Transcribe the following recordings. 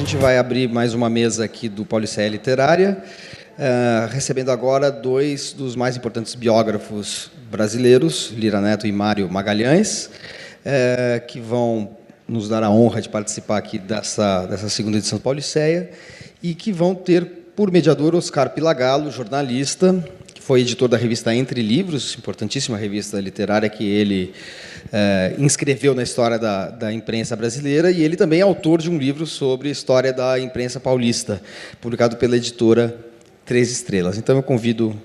gente vai abrir mais uma mesa aqui do Pauliceia Literária, recebendo agora dois dos mais importantes biógrafos brasileiros, Lira Neto e Mário Magalhães, que vão nos dar a honra de participar aqui dessa segunda edição do Pauliceia, e que vão ter por mediador Oscar Pilagalo, jornalista, que foi editor da revista Entre Livros, importantíssima revista literária que ele inscreveu na história da imprensa brasileira, e ele também é autor de um livro sobre a história da imprensa paulista, publicado pela editora Três Estrelas. Então, eu convido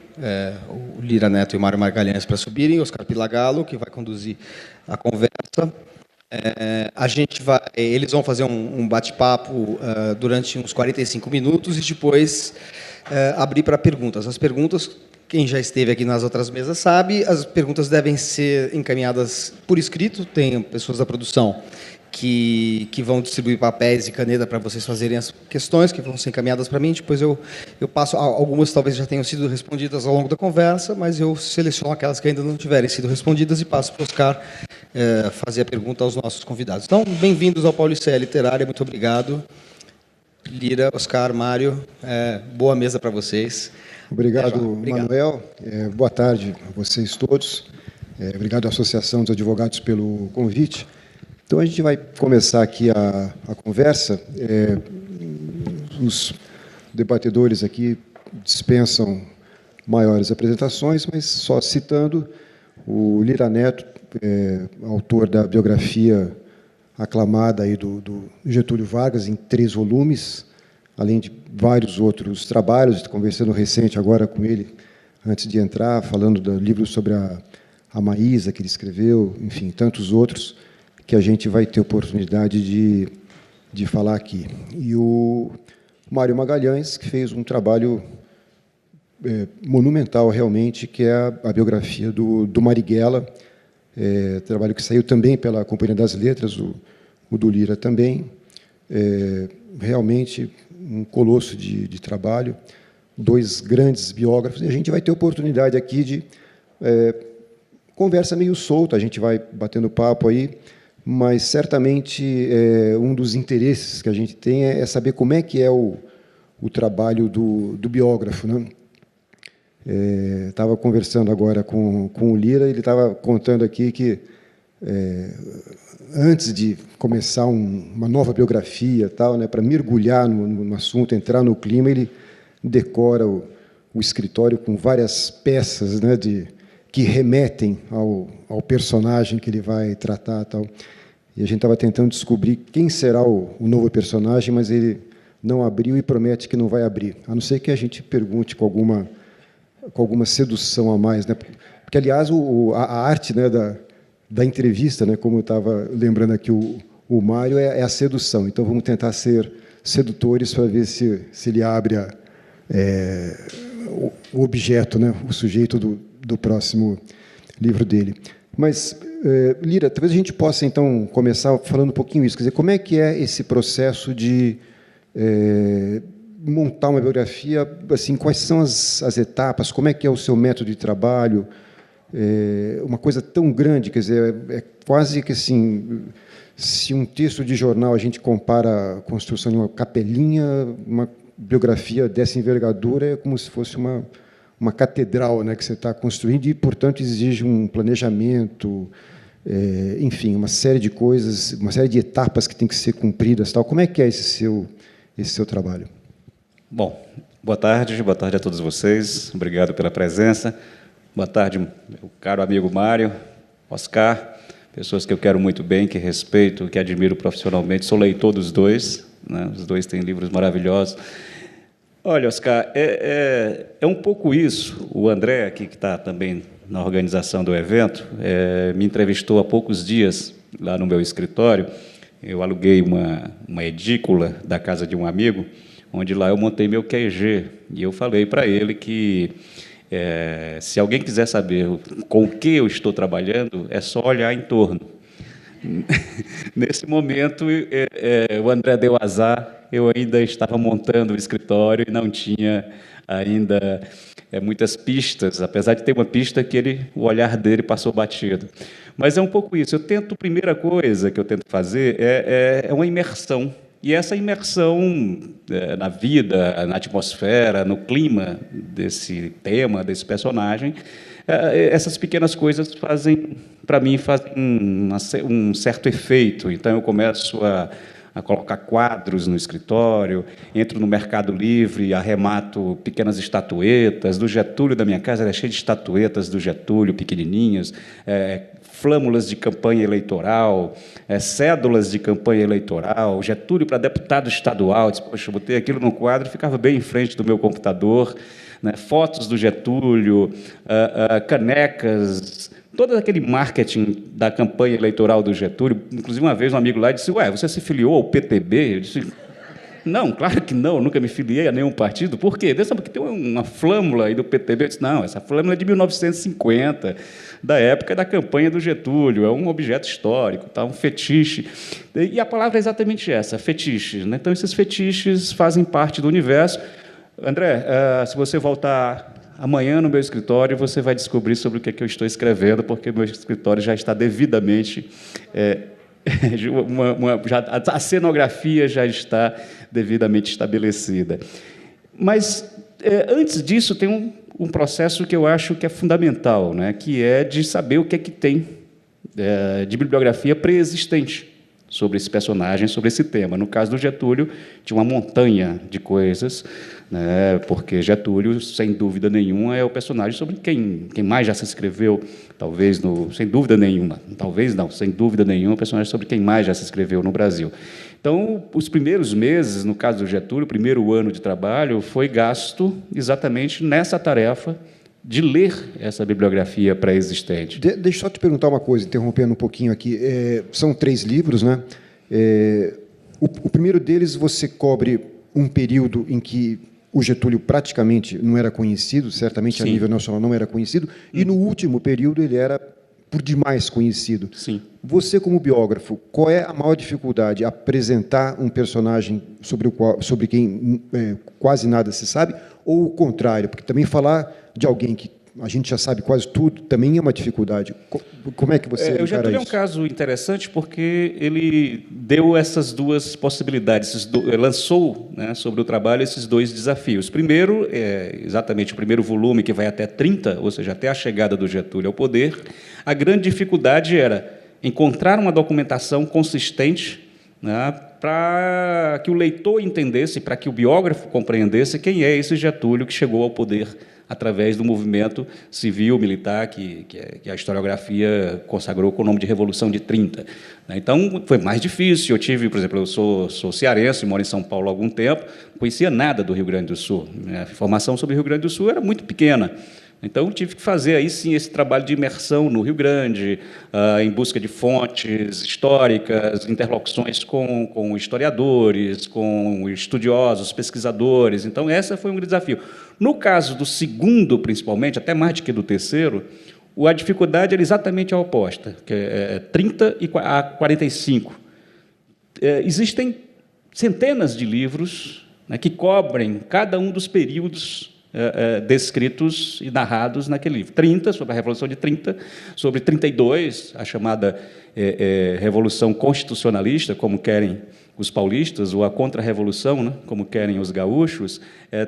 o Lira Neto e o Mário Magalhães para subirem, Oscar Pilagalo, que vai conduzir a conversa. Eles vão fazer um bate-papo durante uns 45 minutos e depois abrir para perguntas. As perguntas, quem já esteve aqui nas outras mesas sabe, as perguntas devem ser encaminhadas por escrito. Tem pessoas da produção que vão distribuir papéis e caneta para vocês fazerem as questões, que vão ser encaminhadas para mim. Depois eu passo, algumas talvez já tenham sido respondidas ao longo da conversa, mas eu seleciono aquelas que ainda não tiverem sido respondidas e passo para o Oscar fazer a pergunta aos nossos convidados. Então, bem-vindos ao Pauliceia Literária, muito obrigado. Lira, Oscar, Mário, boa mesa para vocês. Obrigado, Manuel. Boa tarde a vocês todos. Obrigado à Associação dos Advogados pelo convite. Então, a gente vai começar aqui a conversa. Os debatedores aqui dispensam maiores apresentações, mas só citando o Lira Neto, autor da biografia aclamada aí do Getúlio Vargas, em 3 volumes, além de vários outros trabalhos. Conversando recente agora com ele, antes de entrar, falando do livro sobre a Maísa, que ele escreveu, enfim, tantos outros que a gente vai ter oportunidade de falar aqui. E o Mário Magalhães, que fez um trabalho monumental, realmente, que é a biografia do Marighella, trabalho que saiu também pela Companhia das Letras, o do Lira também. Realmente um colosso de trabalho, 2 grandes biógrafos, e a gente vai ter oportunidade aqui de conversa meio solta, a gente vai batendo papo aí, mas certamente um dos interesses que a gente tem é saber como é que é o trabalho do biógrafo, né? Estava conversando agora com o Lira, ele estava contando aqui que antes de começar uma nova biografia, tal, né, para mergulhar no assunto, entrar no clima, ele decora o escritório com várias peças, né, que remetem ao personagem que ele vai tratar, tal. E a gente estava tentando descobrir quem será o novo personagem, mas ele não abriu e promete que não vai abrir, a não ser que a gente pergunte com alguma sedução a mais, né? Porque, aliás, a arte, né, da entrevista, né, como eu estava lembrando aqui o Mário, é a sedução. Então, vamos tentar ser sedutores para ver se ele abre o objeto, né, o sujeito do próximo livro dele. Mas, Lira, talvez a gente possa, então, começar falando um pouquinho isso. Quer dizer, como é que é esse processo de montar uma biografia? Assim, quais são as etapas? Como é que é o seu método de trabalho? Uma coisa tão grande, quer dizer, é quase que assim, se um texto de jornal a gente compara a construção de uma capelinha, uma biografia dessa envergadura é como se fosse uma catedral, né, que você está construindo e, portanto, exige um planejamento, enfim, uma série de coisas, uma série de etapas que tem que ser cumpridas, tal. Como é que é esse seu trabalho? Bom, boa tarde a todos vocês, obrigado pela presença. Boa tarde, meu caro amigo Mário, Oscar, pessoas que eu quero muito bem, que respeito, que admiro profissionalmente. Sou leitor dos dois, né? Os dois têm livros maravilhosos. Olha, Oscar, é um pouco isso. O André, aqui, que está também na organização do evento, me entrevistou há poucos dias lá no meu escritório. Eu aluguei uma edícula da casa de um amigo, onde lá eu montei meu QG, e eu falei para ele que se alguém quiser saber com o que eu estou trabalhando, é só olhar em torno. Nesse momento, o André deu azar, eu ainda estava montando o escritório e não tinha ainda muitas pistas, apesar de ter uma pista que o olhar dele passou batido. Mas é um pouco isso. A primeira coisa que eu tento fazer é uma imersão E essa imersão na vida, na atmosfera, no clima desse tema, desse personagem, essas pequenas coisas fazem, para mim, fazem um certo efeito. Então, eu começo a colocar quadros no escritório, entro no Mercado Livre, arremato pequenas estatuetas. Do Getúlio da minha casa era cheio de estatuetas do Getúlio, pequenininhas, flâmulas de campanha eleitoral, cédulas de campanha eleitoral, Getúlio para deputado estadual. Disse, poxa, eu botei aquilo no quadro, ficava bem em frente do meu computador, né? Fotos do Getúlio, canecas, todo aquele marketing da campanha eleitoral do Getúlio. Inclusive, uma vez um amigo lá disse, ué, você se filiou ao PTB? Eu disse, não, claro que não, eu nunca me filiei a nenhum partido. Por quê? Porque tem uma flâmula aí do PTB. Eu disse, não, essa flâmula é de 1950, da época da campanha do Getúlio, é um objeto histórico, tá? Um fetiche. E a palavra é exatamente essa, fetiche, né? Então, esses fetiches fazem parte do universo. André, se você voltar amanhã no meu escritório, você vai descobrir sobre o que eu estou escrevendo, porque meu escritório já está devidamente... a cenografia já está devidamente estabelecida. Mas, antes disso, tem um processo que eu acho que é fundamental, né, que é de saber o que é que tem de bibliografia pré-existente sobre esse personagem, sobre esse tema. No caso do Getúlio, tinha uma montanha de coisas, né, porque Getúlio, sem dúvida nenhuma, é o personagem sobre quem mais já se escreveu, talvez, sem dúvida nenhuma, talvez não, sem dúvida nenhuma, o personagem sobre quem mais já se escreveu no Brasil. Então, os primeiros meses, no caso do Getúlio, o primeiro ano de trabalho, foi gasto exatamente nessa tarefa de ler essa bibliografia pré-existente. Deixa eu só te perguntar uma coisa, interrompendo um pouquinho aqui. São 3 livros, né? O primeiro deles você cobre um período em que o Getúlio praticamente não era conhecido, certamente. Sim. A nível nacional não era conhecido, e no último período ele era por demais conhecido. Sim. Você, como biógrafo, qual é a maior dificuldade? Apresentar um personagem sobre quem quase nada se sabe, ou o contrário? Porque também falar de alguém que a gente já sabe quase tudo também é uma dificuldade. Como é que você encara isso? O Getúlio é um caso interessante porque ele deu essas duas possibilidades, lançou, né, sobre o trabalho esses 2 desafios. Primeiro, exatamente o primeiro volume, que vai até 30, ou seja, até a chegada do Getúlio ao poder. A grande dificuldade era encontrar uma documentação consistente, né, para que o leitor entendesse, para que o biógrafo compreendesse quem é esse Getúlio que chegou ao poder através do movimento civil-militar que a historiografia consagrou com o nome de Revolução de 30. Então, foi mais difícil. Eu tive, por exemplo, eu sou cearense, moro em São Paulo há algum tempo, não conhecia nada do Rio Grande do Sul. A informação sobre o Rio Grande do Sul era muito pequena. Então, tive que fazer, aí sim, esse trabalho de imersão no Rio Grande, em busca de fontes históricas, interlocuções com historiadores, com estudiosos, pesquisadores. Então, esse foi um grande desafio. No caso do segundo, principalmente, até mais do que do terceiro, a dificuldade era exatamente a oposta, que é 30 a 45. Existem centenas de livros, né, que cobrem cada um dos períodos descritos e narrados naquele livro. 30, sobre a Revolução de 30, sobre 32, a chamada Revolução Constitucionalista, como querem os paulistas, ou a Contra-Revolução, né, como querem os gaúchos.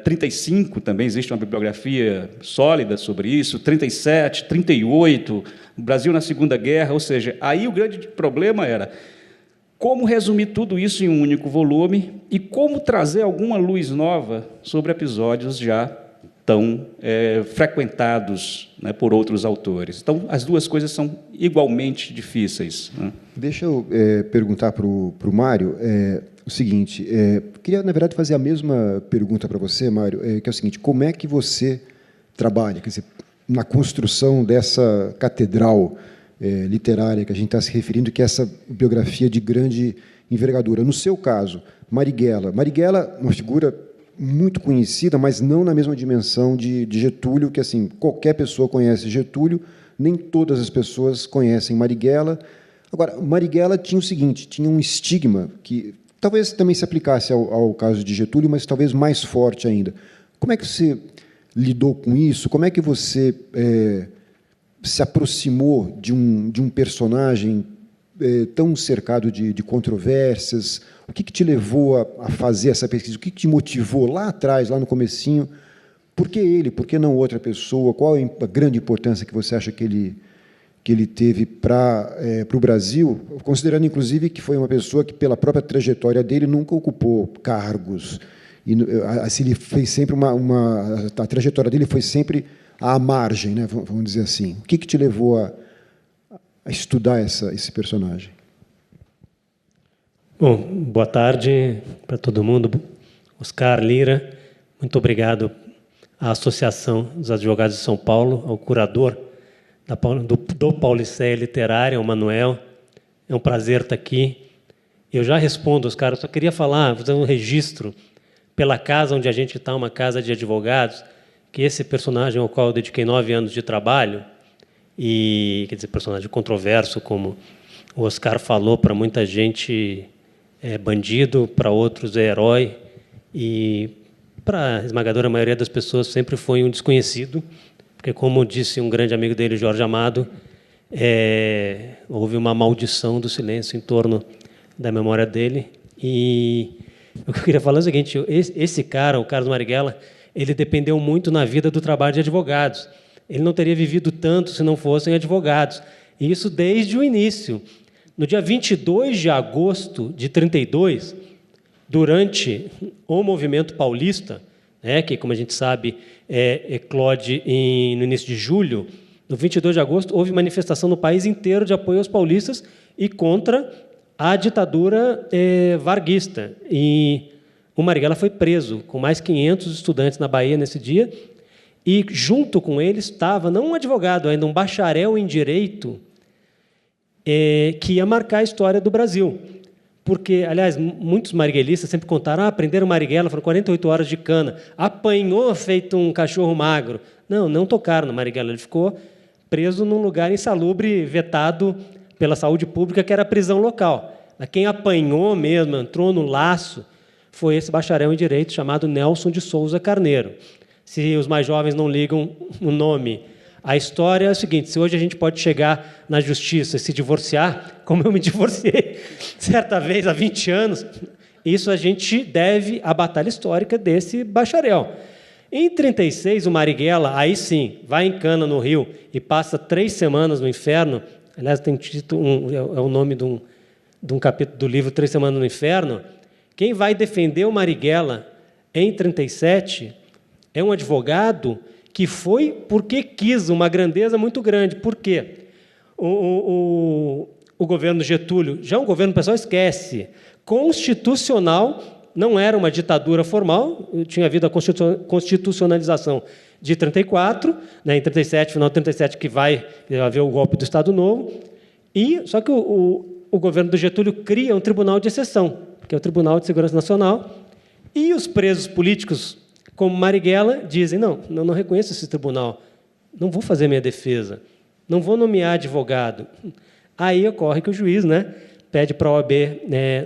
35, também existe uma bibliografia sólida sobre isso. 37, 38, o Brasil na Segunda Guerra. Ou seja, aí o grande problema era como resumir tudo isso em um único volume e como trazer alguma luz nova sobre episódios já tão frequentados, né, por outros autores. Então, as duas coisas são igualmente difíceis, né? Deixa eu perguntar para o Mário o seguinte, queria, na verdade, fazer a mesma pergunta para você, Mário, que é o seguinte, como é que você trabalha, quer dizer, na construção dessa catedral literária que a gente está se referindo, que é essa biografia de grande envergadura. No seu caso, Marighella, uma figura muito conhecida, mas não na mesma dimensão de Getúlio, que assim qualquer pessoa conhece Getúlio, nem todas as pessoas conhecem Marighella. Agora, Marighella tinha o seguinte, tinha um estigma que talvez também se aplicasse ao caso de Getúlio, mas talvez mais forte ainda. Como é que você lidou com isso? Como é que você se aproximou de um personagem tão cercado de controvérsias? O que te levou a fazer essa pesquisa? O que te motivou lá atrás, lá no comecinho? Por que ele? Por que não outra pessoa? Qual a grande importância que você acha que ele teve para o Brasil, considerando, inclusive, que foi uma pessoa que, pela própria trajetória dele, nunca ocupou cargos. E, assim, ele fez sempre a trajetória dele foi sempre à margem, né, vamos dizer assim. O que te levou a estudar esse personagem? Bom, boa tarde para todo mundo. Oscar Lira, muito obrigado à Associação dos Advogados de São Paulo, ao curador do Paulicéia Literária, o Manuel. É um prazer estar aqui. Eu já respondo, Oscar, eu só queria falar, fazer um registro pela casa onde a gente está, uma casa de advogados, que esse personagem ao qual eu dediquei 9 anos de trabalho, e, quer dizer, personagem controverso, como o Oscar falou, para muita gente é bandido, para outros é herói, e para a esmagadora maioria das pessoas sempre foi um desconhecido, porque, como disse um grande amigo dele, Jorge Amado, houve uma maldição do silêncio em torno da memória dele. E o que eu queria falar é o seguinte: esse cara, o Carlos Marighella, ele dependeu muito na vida do trabalho de advogados. Ele não teria vivido tanto se não fossem advogados. E isso desde o início. No dia 22 de agosto de 1932, durante o movimento paulista, que, como a gente sabe, eclode no início de julho, no 22 de agosto, houve manifestação no país inteiro de apoio aos paulistas e contra a ditadura varguista. E o Marighella foi preso, com mais 500 estudantes na Bahia nesse dia, e junto com ele estava, não um advogado ainda, um bacharel em Direito, que ia marcar a história do Brasil. Porque, aliás, muitos marighelistas sempre contaram, aprenderam Marighella, foram 48 horas de cana, apanhou feito um cachorro magro. Não tocaram no Marighella, ele ficou preso num lugar insalubre, vetado pela saúde pública, que era a prisão local. Quem apanhou mesmo, entrou no laço, foi esse bacharel em Direito chamado Nelson de Souza Carneiro. Se os mais jovens não ligam o nome, a história é o seguinte: se hoje a gente pode chegar na justiça e se divorciar, como eu me divorciei certa vez há 20 anos, isso a gente deve à batalha histórica desse bacharel. Em 1936, o Marighella, aí sim, vai em cana no Rio e passa 3 semanas no inferno. Aliás, tem título, é o nome de um capítulo do livro 3 Semanas no Inferno. Quem vai defender o Marighella em 1937 é um advogado que foi porque quis, uma grandeza muito grande. Por quê? O governo Getúlio, já um governo, o pessoal esquece, constitucional, não era uma ditadura formal, tinha havido a constitucionalização de 1934, né, em 1937, final de 1937, que vai haver o golpe do Estado Novo, só que o governo do Getúlio cria um tribunal de exceção, que é o Tribunal de Segurança Nacional, e os presos políticos, como Marighella, dizem, não reconheço esse tribunal, não vou fazer minha defesa, não vou nomear advogado. Aí ocorre que o juiz, pede para a OAB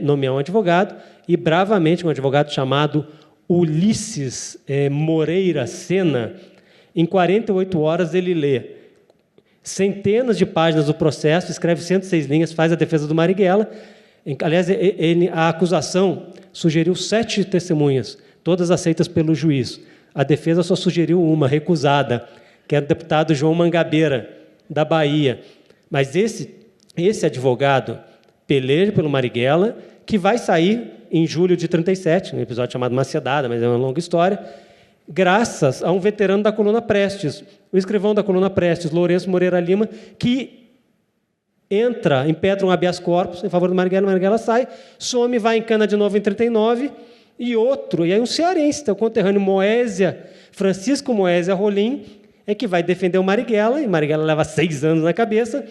nomear um advogado, e bravamente um advogado chamado Ulisses Moreira Sena, em 48 horas ele lê centenas de páginas do processo, escreve 106 linhas, faz a defesa do Marighella. Aliás, a acusação sugeriu 7 testemunhas, todas aceitas pelo juiz. A defesa só sugeriu uma, recusada, que era o deputado João Mangabeira, da Bahia. Mas esse advogado peleja pelo Marighella, que vai sair em julho de 1937, um episódio chamado Maciedada, mas é uma longa história, graças a um veterano da coluna Prestes, o escrivão da coluna Prestes, Lourenço Moreira Lima, que impetra um habeas corpus em favor do Marighella. O Marighella sai, some, vai em cana de novo em 1939, e aí um cearense, o conterrâneo Francisco Moésia Rolim, é que vai defender o Marighella, e Marighella leva 6 anos na cabeça,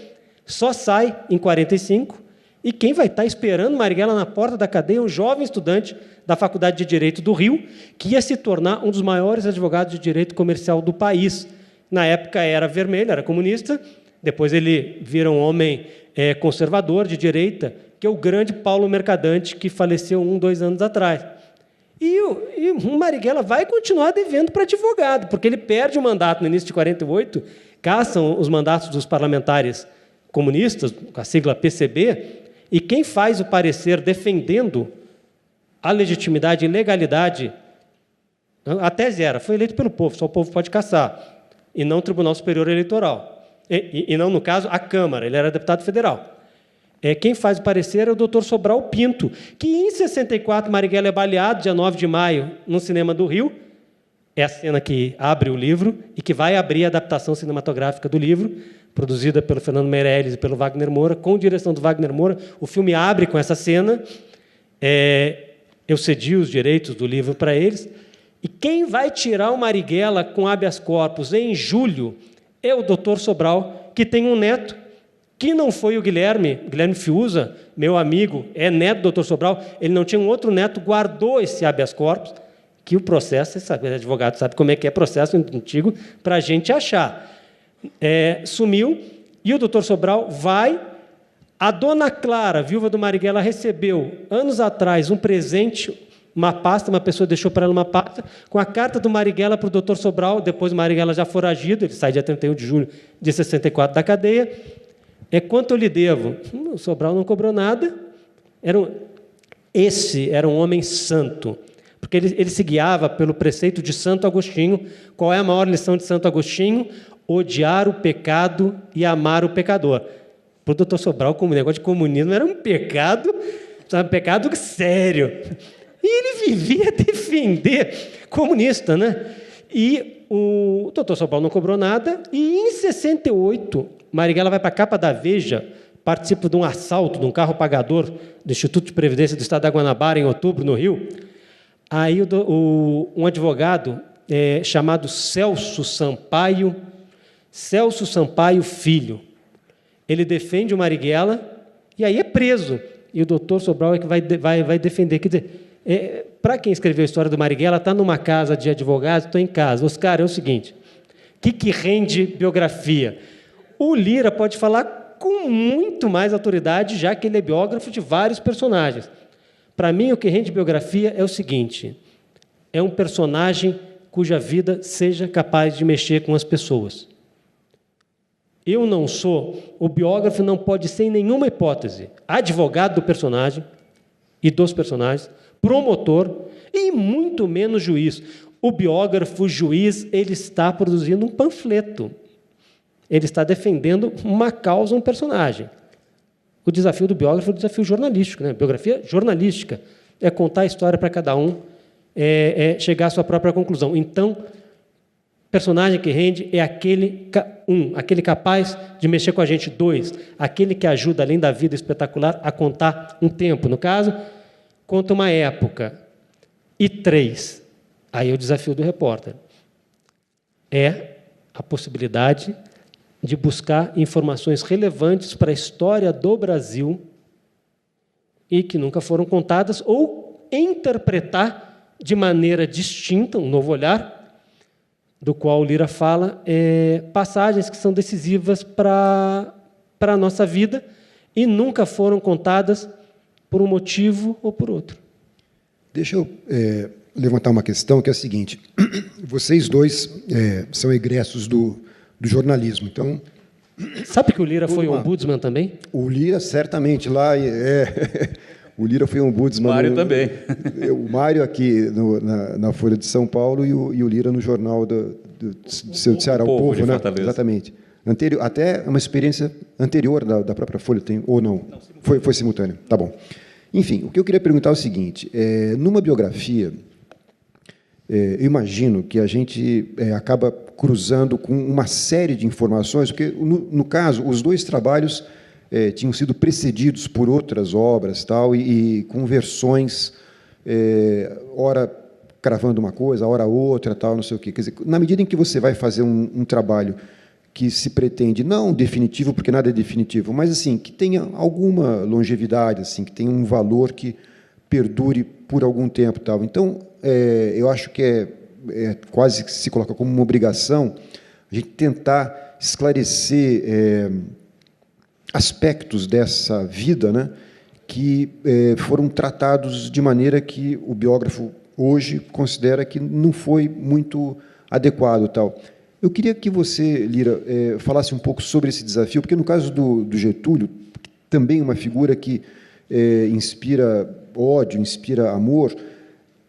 só sai em 1945, e quem vai estar esperando Marighella na porta da cadeia é um jovem estudante da Faculdade de Direito do Rio, que ia se tornar um dos maiores advogados de direito comercial do país. Na época era vermelho, era comunista, depois ele vira um homem conservador, de direita, que é o grande Paulo Mercadante, que faleceu 2 anos atrás. E o Marighella vai continuar devendo para advogado, porque ele perde o mandato no início de 1948, caçam os mandatos dos parlamentares comunistas, com a sigla PCB, e quem faz o parecer defendendo a legitimidade e legalidade, a tese era, foi eleito pelo povo, só o povo pode cassar, e não o Tribunal Superior Eleitoral. E não, no caso, a Câmara, ele era deputado federal. Quem faz o parecer é o doutor Sobral Pinto, que, em 64, Marighella é baleado, dia 9 de maio, no cinema do Rio. É a cena que abre o livro e que vai abrir a adaptação cinematográfica do livro, produzida pelo Fernando Meirelles e pelo Wagner Moura, com direção do Wagner Moura. O filme abre com essa cena. Eu cedi os direitos do livro para eles. E quem vai tirar o Marighella com habeas corpus em julho é o doutor Sobral, que tem um neto, que não foi o Guilherme Fiuza, meu amigo, é neto do doutor Sobral, ele não tinha um outro neto, guardou esse habeas corpus, que o processo, você sabe, o advogado sabe como é que é processo antigo, para a gente achar. Sumiu, e o doutor Sobral vai. A dona Clara, viúva do Marighella, recebeu, anos atrás, um presente, uma pasta, uma pessoa deixou para ela uma pasta, com a carta do Marighella para o doutor Sobral, depois o Marighella já foragido, ele sai dia 31 de julho de 64 da cadeia. Quanto eu lhe devo? O Sobral não cobrou nada. Esse era um homem santo, porque ele se guiava pelo preceito de Santo Agostinho. Qual é a maior lição de Santo Agostinho? Odiar o pecado e amar o pecador. Para o doutor Sobral, como negócio de comunismo, era um pecado sério. E ele vivia a defender comunista, né? E o doutor Sobral não cobrou nada, e em 68, Marighella vai para a capa da Veja, participa de um assalto de um carro pagador do Instituto de Previdência do Estado da Guanabara, em outubro, no Rio. Aí um advogado chamado Celso Sampaio Filho, ele defende o Marighella, e aí é preso. E o doutor Sobral é que vai defender. Quer dizer, para quem escreveu a história do Marighella, está numa casa de advogados, estou em casa. Oscar, é o seguinte, o que rende biografia? O Lira pode falar com muito mais autoridade, já que ele é biógrafo de vários personagens. Para mim, o que rende biografia é o seguinte, é um personagem cuja vida seja capaz de mexer com as pessoas. Eu não sou, o biógrafo não pode ser, em nenhuma hipótese, advogado do personagem e dos personagens, promotor e muito menos juiz. O biógrafo, o juiz, ele está produzindo um panfleto. Ele está defendendo uma causa, um personagem. O desafio do biógrafo é o desafio jornalístico, né? Biografia jornalística. É contar a história para cada um, chegar à sua própria conclusão. Então, personagem que rende é aquele capaz de mexer com a gente. 2, aquele que ajuda, além da vida espetacular, a contar um tempo. No caso, conta uma época. E 3, aí é o desafio do repórter, é a possibilidade de buscar informações relevantes para a história do Brasil e que nunca foram contadas, ou interpretar de maneira distinta, um novo olhar, do qual o Lira fala, passagens que são decisivas para a nossa vida e nunca foram contadas por um motivo ou por outro. Deixa eu levantar uma questão, que é a seguinte. Vocês dois são egressos do jornalismo, então... Sabe que o Lira foi ombudsman também? O Lira, certamente, lá... O Lira foi ombudsman... O Mário também. O Mário aqui na Folha de São Paulo e o Lira no jornal do Ceará, o Povo, né? Exatamente. Até uma experiência anterior da própria Folha, ou não? Foi simultânea, tá bom. Enfim, o que eu queria perguntar é o seguinte, numa biografia, eu imagino que a gente acaba cruzando com uma série de informações, porque, no caso, os dois trabalhos tinham sido precedidos por outras obras, tal, e com versões, ora cravando uma coisa, ora outra, tal, não sei o quê. Quer dizer, na medida em que você vai fazer um trabalho que se pretende, não definitivo, porque nada é definitivo, mas assim, que tenha alguma longevidade, assim, que tenha um valor que perdure por algum tempo, tal. Então, eu acho que quase que se coloca como uma obrigação a gente tentar esclarecer aspectos dessa vida, né, que foram tratados de maneira que o biógrafo hoje considera que não foi muito adequado, tal. Eu queria que você, Lira, falasse um pouco sobre esse desafio, porque no caso do Getúlio, também uma figura que inspira ódio, inspira amor.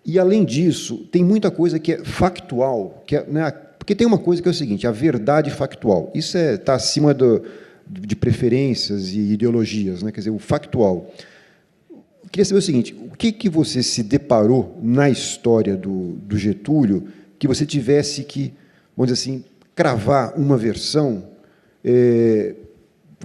E, além disso, tem muita coisa que é factual, né, porque tem uma coisa que é o seguinte, a verdade factual. Isso está acima de preferências e ideologias, né, quer dizer, o factual. Eu queria saber o seguinte, o que você se deparou na história do Getúlio que você tivesse que, vamos dizer assim, cravar uma versão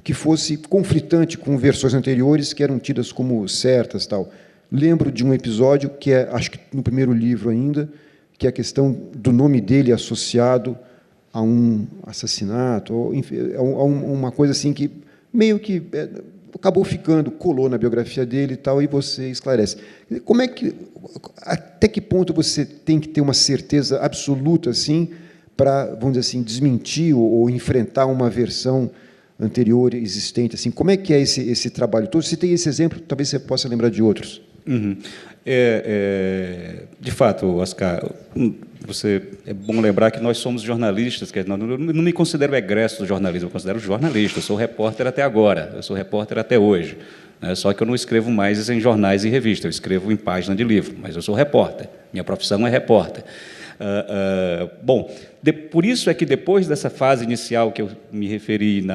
que fosse conflitante com versões anteriores que eram tidas como certas, tal. Lembro de um episódio que acho que no primeiro livro ainda, que é a questão do nome dele associado a um assassinato, ou, enfim, a uma coisa assim que meio que acabou colou na biografia dele e tal, e você esclarece. Como é que, até que ponto você tem que ter uma certeza absoluta assim para, vamos dizer assim, desmentir ou enfrentar uma versão anterior existente, assim? Como é que é esse trabalho todo? Se tem esse exemplo, talvez você possa lembrar de outros. Uhum. De fato, Oscar, é bom lembrar que nós somos jornalistas, que eu não me considero egresso do jornalismo, eu considero jornalista, eu sou repórter até agora, eu sou repórter até hoje, né? Só que eu não escrevo mais em jornais e revistas, eu escrevo em página de livro, mas eu sou repórter, minha profissão é repórter. Bom, por isso é que depois dessa fase inicial que eu me referi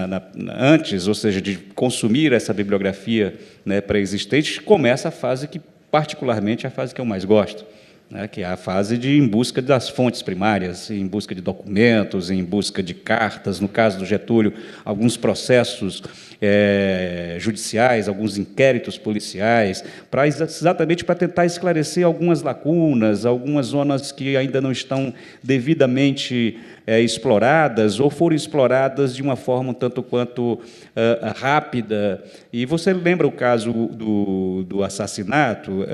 antes, ou seja, de consumir essa bibliografia, né, pré-existente, começa a fase que, particularmente, é a fase que eu mais gosto, né, que é a fase de em busca das fontes primárias, em busca de documentos, em busca de cartas, no caso do Getúlio, alguns processos judiciais, alguns inquéritos policiais, exatamente para tentar esclarecer algumas lacunas, algumas zonas que ainda não estão devidamente exploradas ou foram exploradas de uma forma um tanto quanto rápida. E você lembra o caso do assassinato?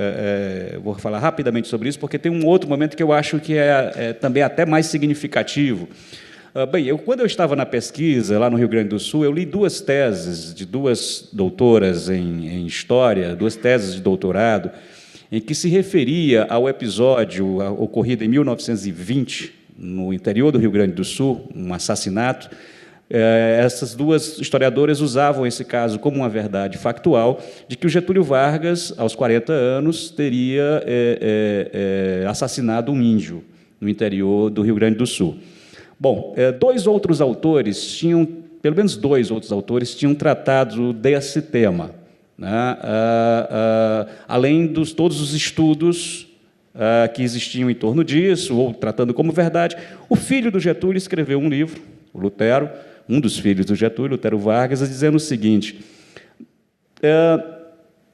Vou falar rapidamente sobre isso, porque tem um outro momento que eu acho que é também até mais significativo. Bem, quando eu estava na pesquisa, lá no Rio Grande do Sul, eu li duas teses de duas doutoras em História, duas teses de doutorado, em que se referia ao episódio ocorrido em 1920, no interior do Rio Grande do Sul, um assassinato. Essas duas historiadoras usavam esse caso como uma verdade factual de que o Getúlio Vargas, aos 40 anos, teria assassinado um índio no interior do Rio Grande do Sul. Bom, pelo menos dois outros autores tinham tratado desse tema, né? Além de todos os estudos que existiam em torno disso, ou tratando como verdade. O filho do Getúlio escreveu um livro, o Lutero, um dos filhos do Getúlio, Lutero Vargas, dizendo o seguinte: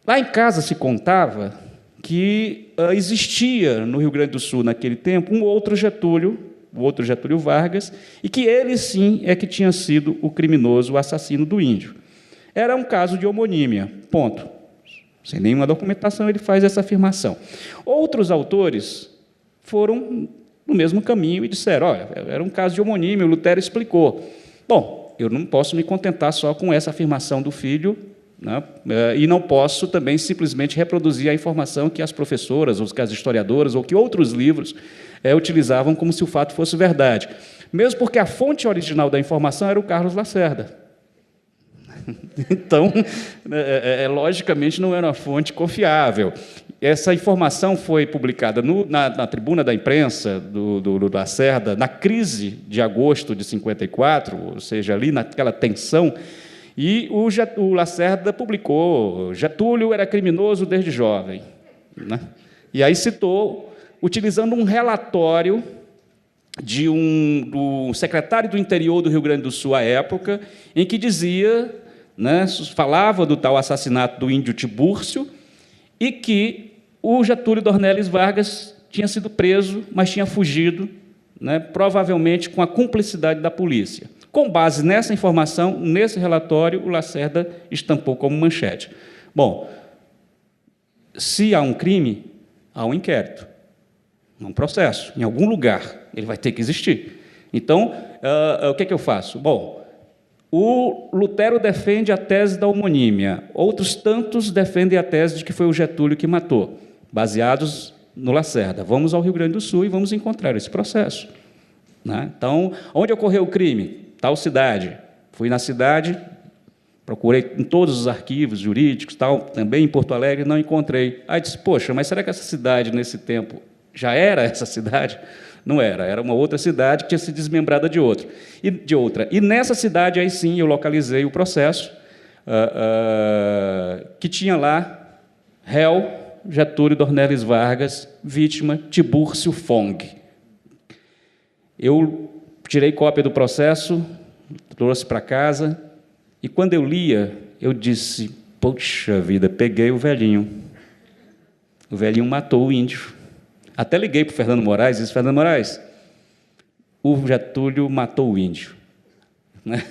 lá em casa se contava que existia no Rio Grande do Sul, naquele tempo, o outro Getúlio Vargas, e que ele, sim, é que tinha sido o criminoso, o assassino do índio. Era um caso de homonímia, ponto. Sem nenhuma documentação, ele faz essa afirmação. Outros autores foram no mesmo caminho e disseram, olha, era um caso de homonímia, o Lutero explicou. Bom, eu não posso me contentar só com essa afirmação do filho, né? E não posso também simplesmente reproduzir a informação que as professoras, ou que as historiadoras, ou que outros livros utilizavam como se o fato fosse verdade. Mesmo porque a fonte original da informação era o Carlos Lacerda. Então, logicamente, não era uma fonte confiável. Essa informação foi publicada na tribuna da imprensa do Lacerda, na crise de agosto de 54, ou seja, ali naquela tensão, e o Lacerda publicou: Getúlio era criminoso desde jovem, né? E aí citou, utilizando um relatório do secretário do Interior do Rio Grande do Sul à época, em que dizia, né, falava do tal assassinato do índio Tibúrcio, e que o Getúlio Dornelles Vargas tinha sido preso, mas tinha fugido, né, provavelmente com a cumplicidade da polícia. Com base nessa informação, nesse relatório, o Lacerda estampou como manchete. Bom, se há um crime, há um inquérito, um processo, em algum lugar, ele vai ter que existir. Então, o que eu faço? Bom, o Lutero defende a tese da homonímia, outros tantos defendem a tese de que foi o Getúlio que matou, baseados no Lacerda. Vamos ao Rio Grande do Sul e vamos encontrar esse processo, né? Então, onde ocorreu o crime? Tal cidade. Fui na cidade, Procurei em todos os arquivos jurídicos, tal, também em Porto Alegre, não encontrei. Aí disse, poxa, mas será que essa cidade, nesse tempo, já era essa cidade? Não era, era uma outra cidade que tinha se desmembrada de outra. E nessa cidade, aí sim, eu localizei o processo, que tinha lá réu Getúlio Dornelles Vargas, vítima Tibúrcio Fong. Eu tirei cópia do processo, trouxe para casa, e quando eu lia, eu disse, poxa vida, peguei o velhinho. O velhinho matou o índio. Até liguei para o Fernando Moraes e disse, Fernando Moraes, o Getúlio matou o índio. Né?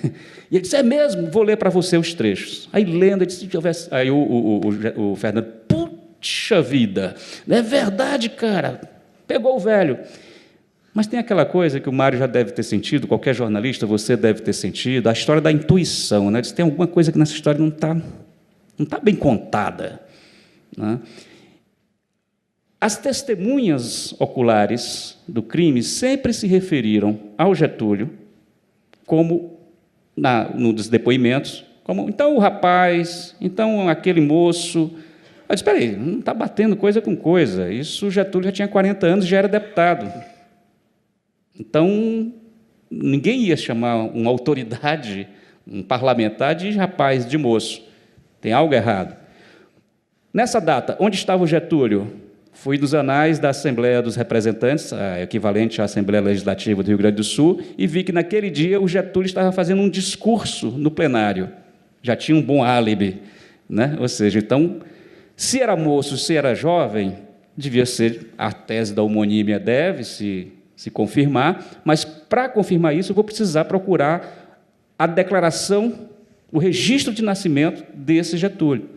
E ele disse, é mesmo? Vou ler para você os trechos. Aí, lendo, ele disse, aí o Fernando, puxa vida, é verdade, cara, pegou o velho. Mas tem aquela coisa que o Mário já deve ter sentido, qualquer jornalista, você deve ter sentido, a história da intuição. Né? Diz, tem alguma coisa que nessa história não tá bem contada. Né? As testemunhas oculares do crime sempre se referiram ao Getúlio como, nos depoimentos, como, então, o rapaz, então, aquele moço. Eu disse, espera aí, não está batendo coisa com coisa. Isso, o Getúlio já tinha 40 anos, já era deputado. Então, ninguém ia chamar uma autoridade, um parlamentar, de rapaz, de moço. Tem algo errado. Nessa data, onde estava o Getúlio? Fui dos anais da Assembleia dos Representantes, a equivalente à Assembleia Legislativa do Rio Grande do Sul, e vi que, naquele dia, o Getúlio estava fazendo um discurso no plenário. Já tinha um bom álibi. Né? Ou seja, então, se era moço, se era jovem, devia ser, a tese da homonímia deve se confirmar, mas, para confirmar isso, eu vou precisar procurar a declaração, o registro de nascimento desse Getúlio.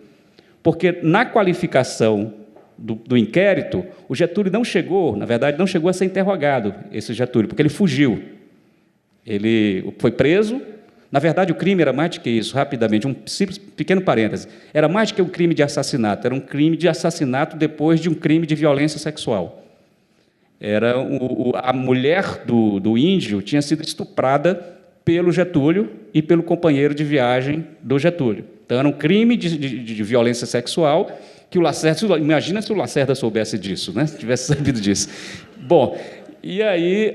Porque, na qualificação do inquérito, o Getúlio não chegou, na verdade, não chegou a ser interrogado, esse Getúlio, porque ele fugiu. Ele foi preso. Na verdade, o crime era mais do que isso, rapidamente, um simples pequeno parêntese. Era mais do que um crime de assassinato, era um crime de assassinato depois de um crime de violência sexual. Era a mulher do índio tinha sido estuprada pelo Getúlio e pelo companheiro de viagem do Getúlio. Então, era um crime de violência sexual que o Lacerda... Imagina se o Lacerda soubesse disso, né? Se tivesse sabido disso. Bom, e aí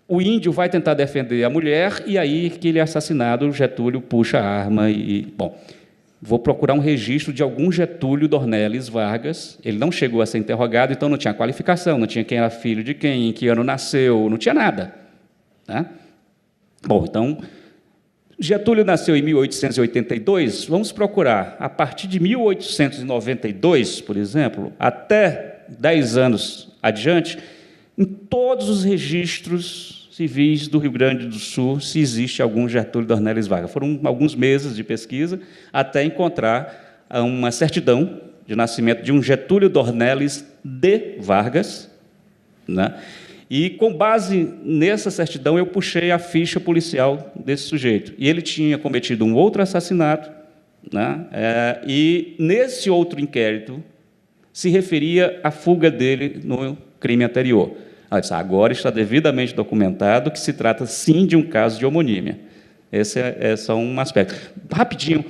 o índio vai tentar defender a mulher, e aí que ele é assassinado, o Getúlio puxa a arma e... Bom, vou procurar um registro de algum Getúlio Dornelles Vargas. Ele não chegou a ser interrogado, então não tinha qualificação, não tinha quem era filho de quem, em que ano nasceu, não tinha nada. Né? Bom, então, Getúlio nasceu em 1882, vamos procurar, a partir de 1892, por exemplo, até 10 anos adiante, em todos os registros civis do Rio Grande do Sul, se existe algum Getúlio Dornelles Vargas. Foram alguns meses de pesquisa até encontrar uma certidão de nascimento de um Getúlio Dornelles de Vargas, né? E, com base nessa certidão, eu puxei a ficha policial desse sujeito. E ele tinha cometido um outro assassinato, né? E, nesse outro inquérito, se referia à fuga dele no crime anterior. Agora está devidamente documentado que se trata, sim, de um caso de homonímia. Esse é só um aspecto. Rapidinho,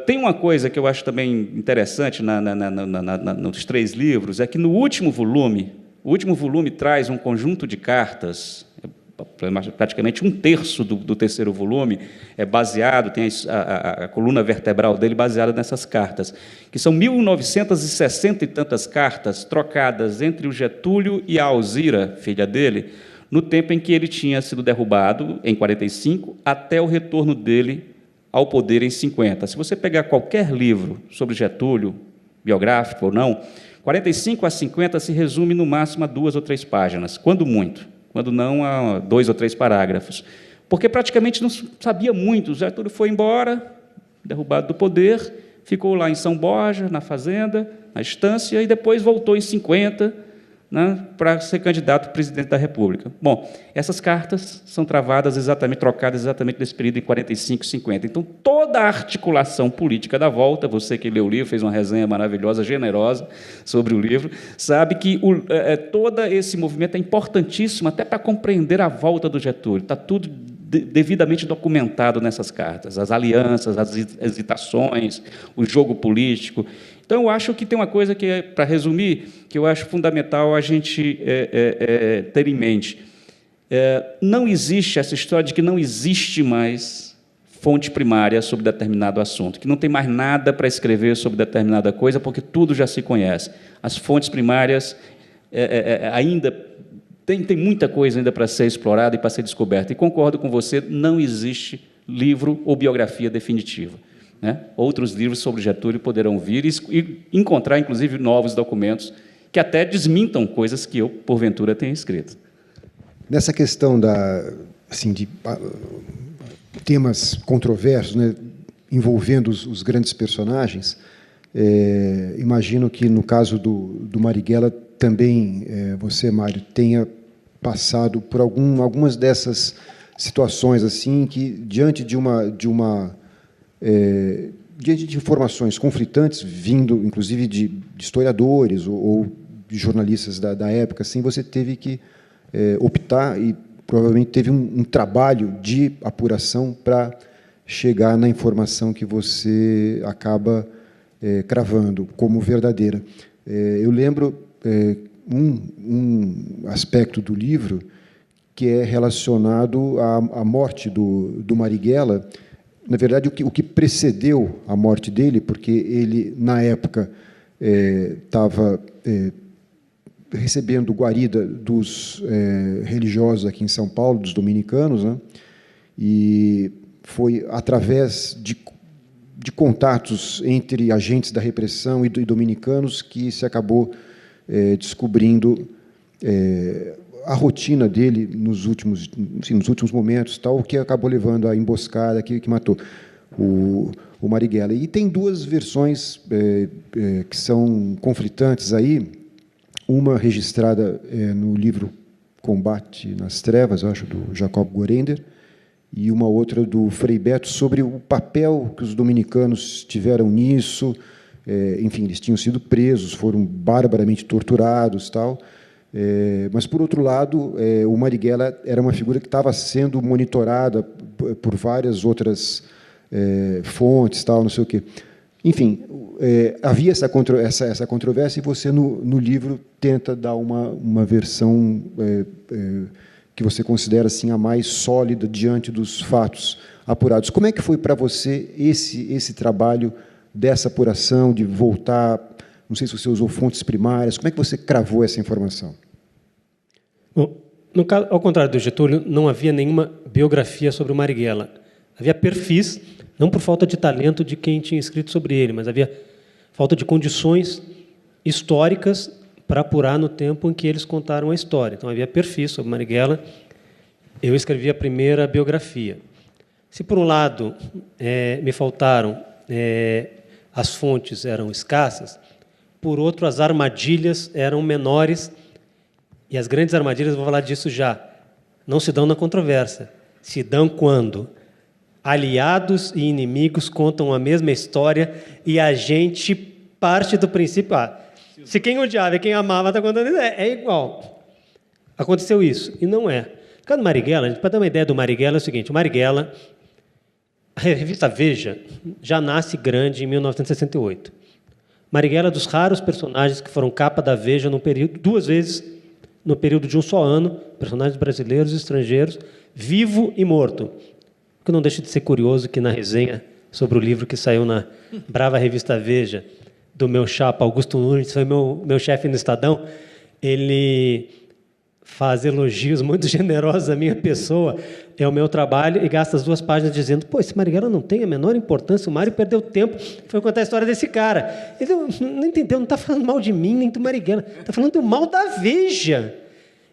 tem uma coisa que eu acho também interessante nos 3 livros, é que no último volume traz um conjunto de cartas, praticamente 1/3 do 3º volume é baseado, tem a coluna vertebral dele baseada nessas cartas, que são 1960 e tantas cartas trocadas entre o Getúlio e a Alzira, filha dele, no tempo em que ele tinha sido derrubado, em 45, até o retorno dele ao poder em 50. Se você pegar qualquer livro sobre Getúlio, biográfico ou não, 45 a 50 se resume no máximo a 2 ou 3 páginas, quando muito. Quando não, a 2 ou 3 parágrafos. Porque praticamente não sabia muito. O Getúlio foi embora, derrubado do poder, ficou lá em São Borja, na fazenda, na estância, e depois voltou em 50, né, para ser candidato a presidente da República. Bom, essas cartas são trocadas exatamente nesse período em 45 e 50. Então, toda a articulação política da volta, você que leu o livro, fez uma resenha maravilhosa, generosa, sobre o livro, sabe que todo esse movimento é importantíssimo até para compreender a volta do Getúlio. Está tudo devidamente documentado nessas cartas, as alianças, as hesitações, o jogo político. Então, eu acho que tem uma coisa que, para resumir, que eu acho fundamental a gente ter em mente. Não existe essa história de que não existe mais fonte primária sobre determinado assunto, que não tem mais nada para escrever sobre determinada coisa, porque tudo já se conhece. As fontes primárias ainda tem muita coisa ainda para ser explorada e para ser descoberta. E concordo com você, não existe livro ou biografia definitiva, né? Outros livros sobre Getúlio poderão vir e encontrar, inclusive, novos documentos que até desmintam coisas que eu, porventura, tenha escrito. Nessa questão de temas controversos, né, envolvendo os grandes personagens, imagino que, no caso do Marighella, também você, Mário, tenha passado por algumas dessas situações assim que, diante de informações conflitantes, vindo, inclusive, de historiadores ou de jornalistas da época, assim, você teve que optar e provavelmente teve um trabalho de apuração para chegar na informação que você acaba cravando como verdadeira. Eu lembro um aspecto do livro que é relacionado à morte do Marighella. Na verdade, o que precedeu a morte dele, porque ele, na época, estava recebendo guarida dos religiosos aqui em São Paulo, dos dominicanos, né? E foi através de contatos entre agentes da repressão e dominicanos que se acabou descobrindo a rotina dele nos últimos momentos, tal, o que acabou levando à emboscada que matou o Marighella. E tem duas versões que são conflitantes aí, uma registrada no livro Combate nas Trevas, eu acho, do Jacob Gorender, e uma outra do Frei Beto, sobre o papel que os dominicanos tiveram nisso. Enfim, eles tinham sido presos, foram barbaramente torturados, tal. Mas, por outro lado, o Marighella era uma figura que estava sendo monitorada por várias outras fontes, tal, não sei o quê. Enfim, havia essa controvérsia, e você, no livro, tenta dar uma versão que você considera assim, a mais sólida diante dos fatos apurados. Como é que foi para você esse trabalho dessa apuração, de voltar, não sei se você usou fontes primárias, como é que você cravou essa informação? Bom, no caso, ao contrário do Getúlio, não havia nenhuma biografia sobre o Marighella. Havia perfis, não por falta de talento de quem tinha escrito sobre ele, mas havia falta de condições históricas para apurar no tempo em que eles contaram a história. Então, havia perfis sobre Marighella. Eu escrevi a primeira biografia. Se, por um lado, me faltaram, as fontes eram escassas, por outro, as armadilhas eram menores, e as grandes armadilhas, vou falar disso já, não se dão na controvérsia. Se dão quando aliados e inimigos contam a mesma história e a gente parte do princípio, se quem odiava e quem amava está contando isso, é igual. Aconteceu isso, e não é. No caso do Marighella, para dar uma ideia do Marighella, é o seguinte: o Marighella, a revista Veja, já nasce grande em 1968. Marighella é dos raros personagens que foram capa da Veja duas vezes no período de um só ano, personagens brasileiros e estrangeiros, vivo e morto. O que não deixa de ser curioso que, na resenha sobre o livro que saiu na brava revista Veja, do meu chapa Augusto Nunes, foi meu chefe no Estadão, ele faz elogios muito generosos à minha pessoa, é o meu trabalho, e gasta as 2 páginas dizendo: esse Marighella não tem a menor importância, o Mário perdeu tempo, foi contar a história desse cara. Ele não entendeu, não está falando mal de mim, nem do Marighella, está falando do mal da Veja.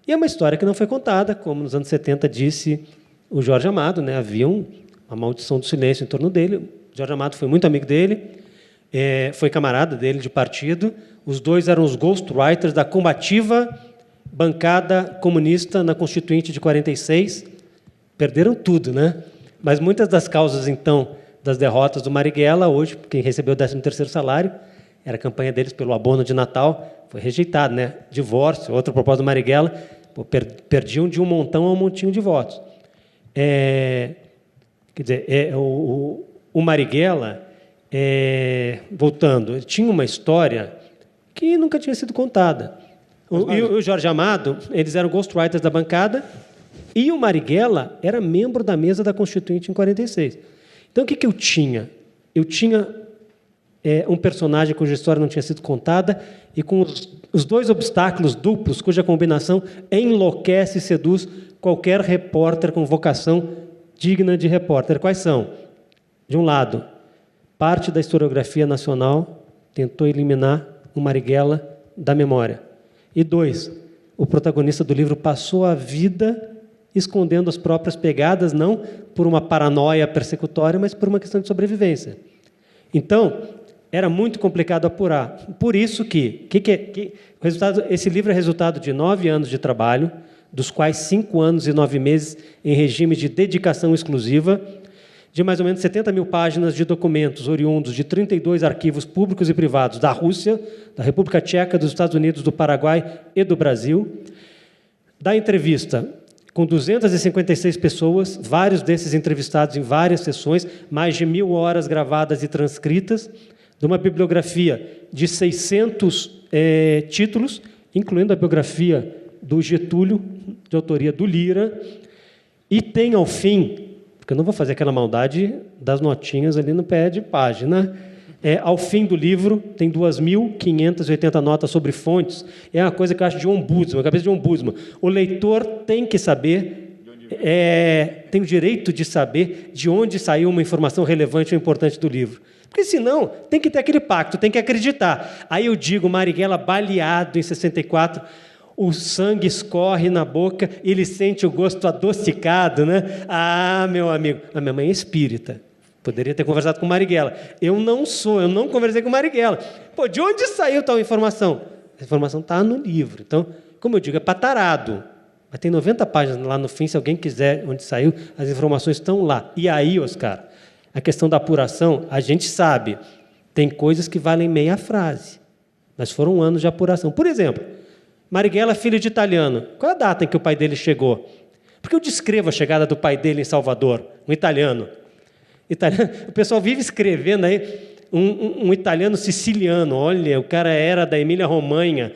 E é uma história que não foi contada, como nos anos 70 disse o Jorge Amado, né? Havia uma maldição do silêncio em torno dele. O Jorge Amado foi muito amigo dele, foi camarada dele de partido, os dois eram os ghostwriters da combativa bancada comunista na Constituinte de 46, perderam tudo, né? Mas muitas das causas, então, das derrotas do Marighella, hoje, quem recebeu o 13º salário, era a campanha deles pelo abono de Natal, foi rejeitado, né? Divórcio, outra proposta do Marighella, perdiam de um montão a um montinho de votos. Quer dizer, o Marighella, voltando, ele tinha uma história que nunca tinha sido contada. E o Jorge Amado, eles eram ghostwriters da bancada, e o Marighella era membro da mesa da Constituinte em 46. Então, o que eu tinha? Eu tinha um personagem cuja história não tinha sido contada e com os dois obstáculos duplos, cuja combinação enlouquece e seduz qualquer repórter com vocação digna de repórter. Quais são? De um lado, parte da historiografia nacional tentou eliminar o Marighella da memória. E dois, o protagonista do livro passou a vida escondendo as próprias pegadas, não por uma paranoia persecutória, mas por uma questão de sobrevivência. Então, era muito complicado apurar. Por isso esse livro é resultado de 9 anos de trabalho, dos quais 5 anos e 9 meses em regime de dedicação exclusiva, de mais ou menos 70 mil páginas de documentos oriundos de 32 arquivos públicos e privados da Rússia, da República Tcheca, dos Estados Unidos, do Paraguai e do Brasil, da entrevista com 256 pessoas, vários desses entrevistados em várias sessões, mais de 1.000 horas gravadas e transcritas, de uma bibliografia de 600 títulos, incluindo a biografia do Getúlio, de autoria do Lira, e tem, ao fim, porque eu não vou fazer aquela maldade das notinhas ali no pé de página, ao fim do livro, tem 2.580 notas sobre fontes, é uma coisa que eu acho de ombudsman, cabeça de ombudsman. O leitor tem que saber, tem o direito de saber de onde saiu uma informação relevante ou importante do livro. Porque, senão, tem que ter aquele pacto, tem que acreditar. Aí eu digo, Marighella baleado em 64, o sangue escorre na boca, ele sente o gosto adocicado, né? Ah, meu amigo, a minha mãe é espírita. Poderia ter conversado com o Marighella. Eu não conversei com o Marighella. Pô, de onde saiu tal informação? A informação está no livro. Então, como eu digo, é patarado. Mas tem 90 páginas lá no fim, se alguém quiser onde saiu, as informações estão lá. E aí, Oscar, a questão da apuração, a gente sabe, tem coisas que valem meia frase, mas foram anos de apuração. Por exemplo, Marighella, filho de italiano. Qual é a data em que o pai dele chegou? Porque eu descrevo a chegada do pai dele em Salvador, um italiano. O pessoal vive escrevendo aí um italiano siciliano. Olha, o cara era da Emília-Romanha,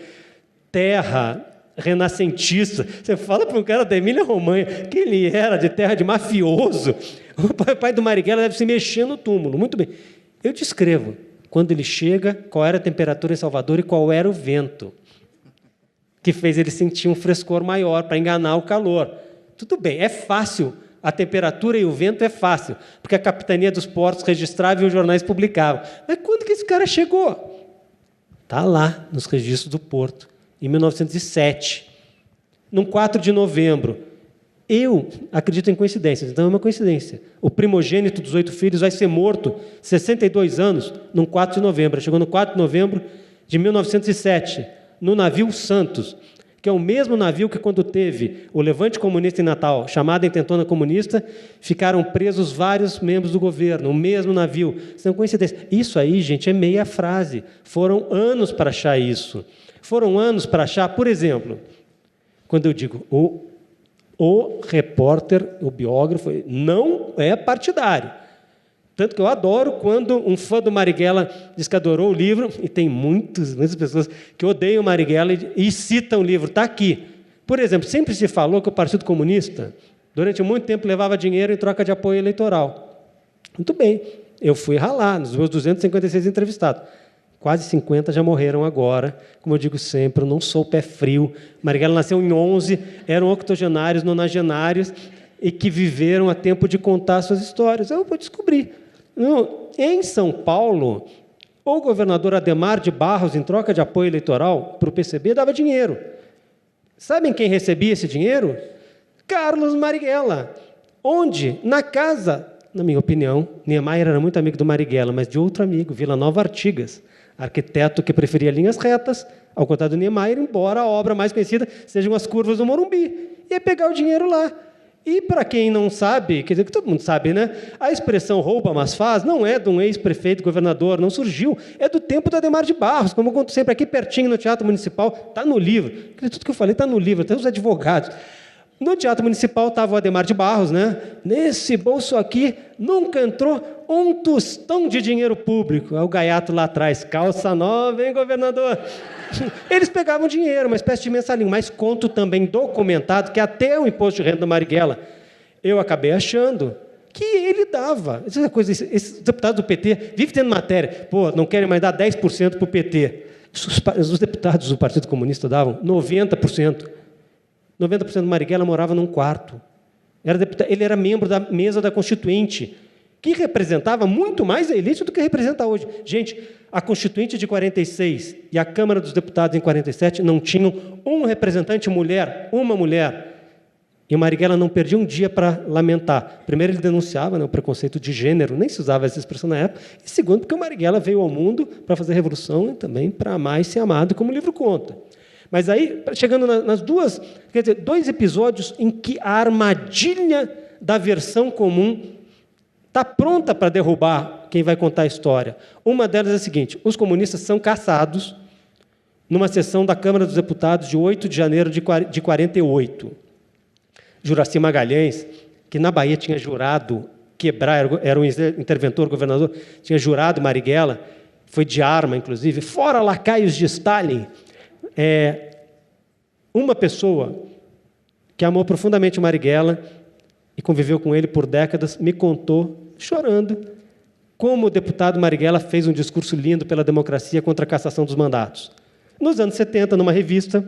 terra renascentista. Você fala para um cara da Emília-Romanha que ele era de terra de mafioso. O pai do Marighella deve se mexer no túmulo. Muito bem. Eu descrevo quando ele chega, qual era a temperatura em Salvador e qual era o vento que fez ele sentir um frescor maior para enganar o calor. Tudo bem, é fácil. A temperatura e o vento é fácil, porque a capitania dos portos registrava e os jornais publicavam. Mas quando que esse cara chegou? Está lá, nos registros do porto, em 1907, num 4 de novembro. Eu acredito em coincidências, então é uma coincidência. O primogênito dos 8 filhos vai ser morto, 62 anos, num 4 de novembro. Chegou no 4 de novembro de 1907, no navio Santos, que é o mesmo navio que, quando teve o levante comunista em Natal, chamada Intentona Comunista, ficaram presos vários membros do governo, o mesmo navio. São coincidências. Isso aí, gente, é meia frase. Foram anos para achar isso. Foram anos para achar, por exemplo, quando eu digo o repórter, o biógrafo, não é partidário. Tanto que eu adoro quando um fã do Marighella diz que adorou o livro, e tem muitas pessoas que odeiam o Marighella e citam o livro. Está aqui. Por exemplo, sempre se falou que o Partido Comunista, durante muito tempo, levava dinheiro em troca de apoio eleitoral. Muito bem. Eu fui ralar nos meus 256 entrevistados. Quase 50 já morreram agora. Como eu digo sempre, eu não sou pé frio. Marighella nasceu em 11, eram octogenários, nonagenários, e que viveram a tempo de contar suas histórias. Eu vou descobrir. Em São Paulo, o governador Adhemar de Barros, em troca de apoio eleitoral para o PCB, dava dinheiro. Sabem quem recebia esse dinheiro? Carlos Marighella. Onde? Na casa, na minha opinião, Niemeyer era muito amigo do Marighella, mas de outro amigo, Vila Nova Artigas, arquiteto que preferia linhas retas, ao contrário do Niemeyer, embora a obra mais conhecida sejam as curvas do Morumbi. Ia pegar o dinheiro lá. E, para quem não sabe, quer dizer, que todo mundo sabe, né? A expressão rouba, mas faz, não é de um ex-prefeito, governador, não surgiu, é do tempo do Adhemar de Barros, como eu conto sempre aqui pertinho no Teatro Municipal, está no livro. Tudo que eu falei está no livro, até os advogados. No Teatro Municipal estava o Adhemar de Barros, né? Nesse bolso aqui nunca entrou um tostão de dinheiro público. Aí o gaiato lá atrás, calça nova, hein, governador? Eles pegavam dinheiro, uma espécie de mensalinho, mas conto também documentado que até o imposto de renda do Marighella, eu acabei achando que ele dava. Essa coisa, esses deputados do PT vivem tendo matéria, pô, não querem mais dar 10% para o PT. Os deputados do Partido Comunista davam 90%. 90% do Marighella morava num quarto. Ele era membro da mesa da Constituinte, que representava muito mais a elite do que representa hoje. Gente, a Constituinte de 46 e a Câmara dos Deputados em 47 não tinham um representante mulher, uma mulher. E o Marighella não perdia um dia para lamentar. Primeiro, ele denunciava, né, o preconceito de gênero, nem se usava essa expressão na época. E segundo, porque o Marighella veio ao mundo para fazer revolução e também para amar e ser amado, como o livro conta. Mas aí, chegando nas duas, quer dizer, 2 episódios em que a armadilha da versão comum está pronta para derrubar quem vai contar a história. Uma delas é a seguinte: os comunistas são caçados numa sessão da Câmara dos Deputados de 8 de janeiro de 48. Juracy Magalhães, que na Bahia tinha jurado quebrar, era um interventor, governador, tinha jurado Marighella, foi de arma, inclusive, fora lacaios de Stalin. Uma pessoa que amou profundamente o Marighella e conviveu com ele por décadas, me contou, chorando, como o deputado Marighella fez um discurso lindo pela democracia contra a cassação dos mandatos. Nos anos 70, numa revista,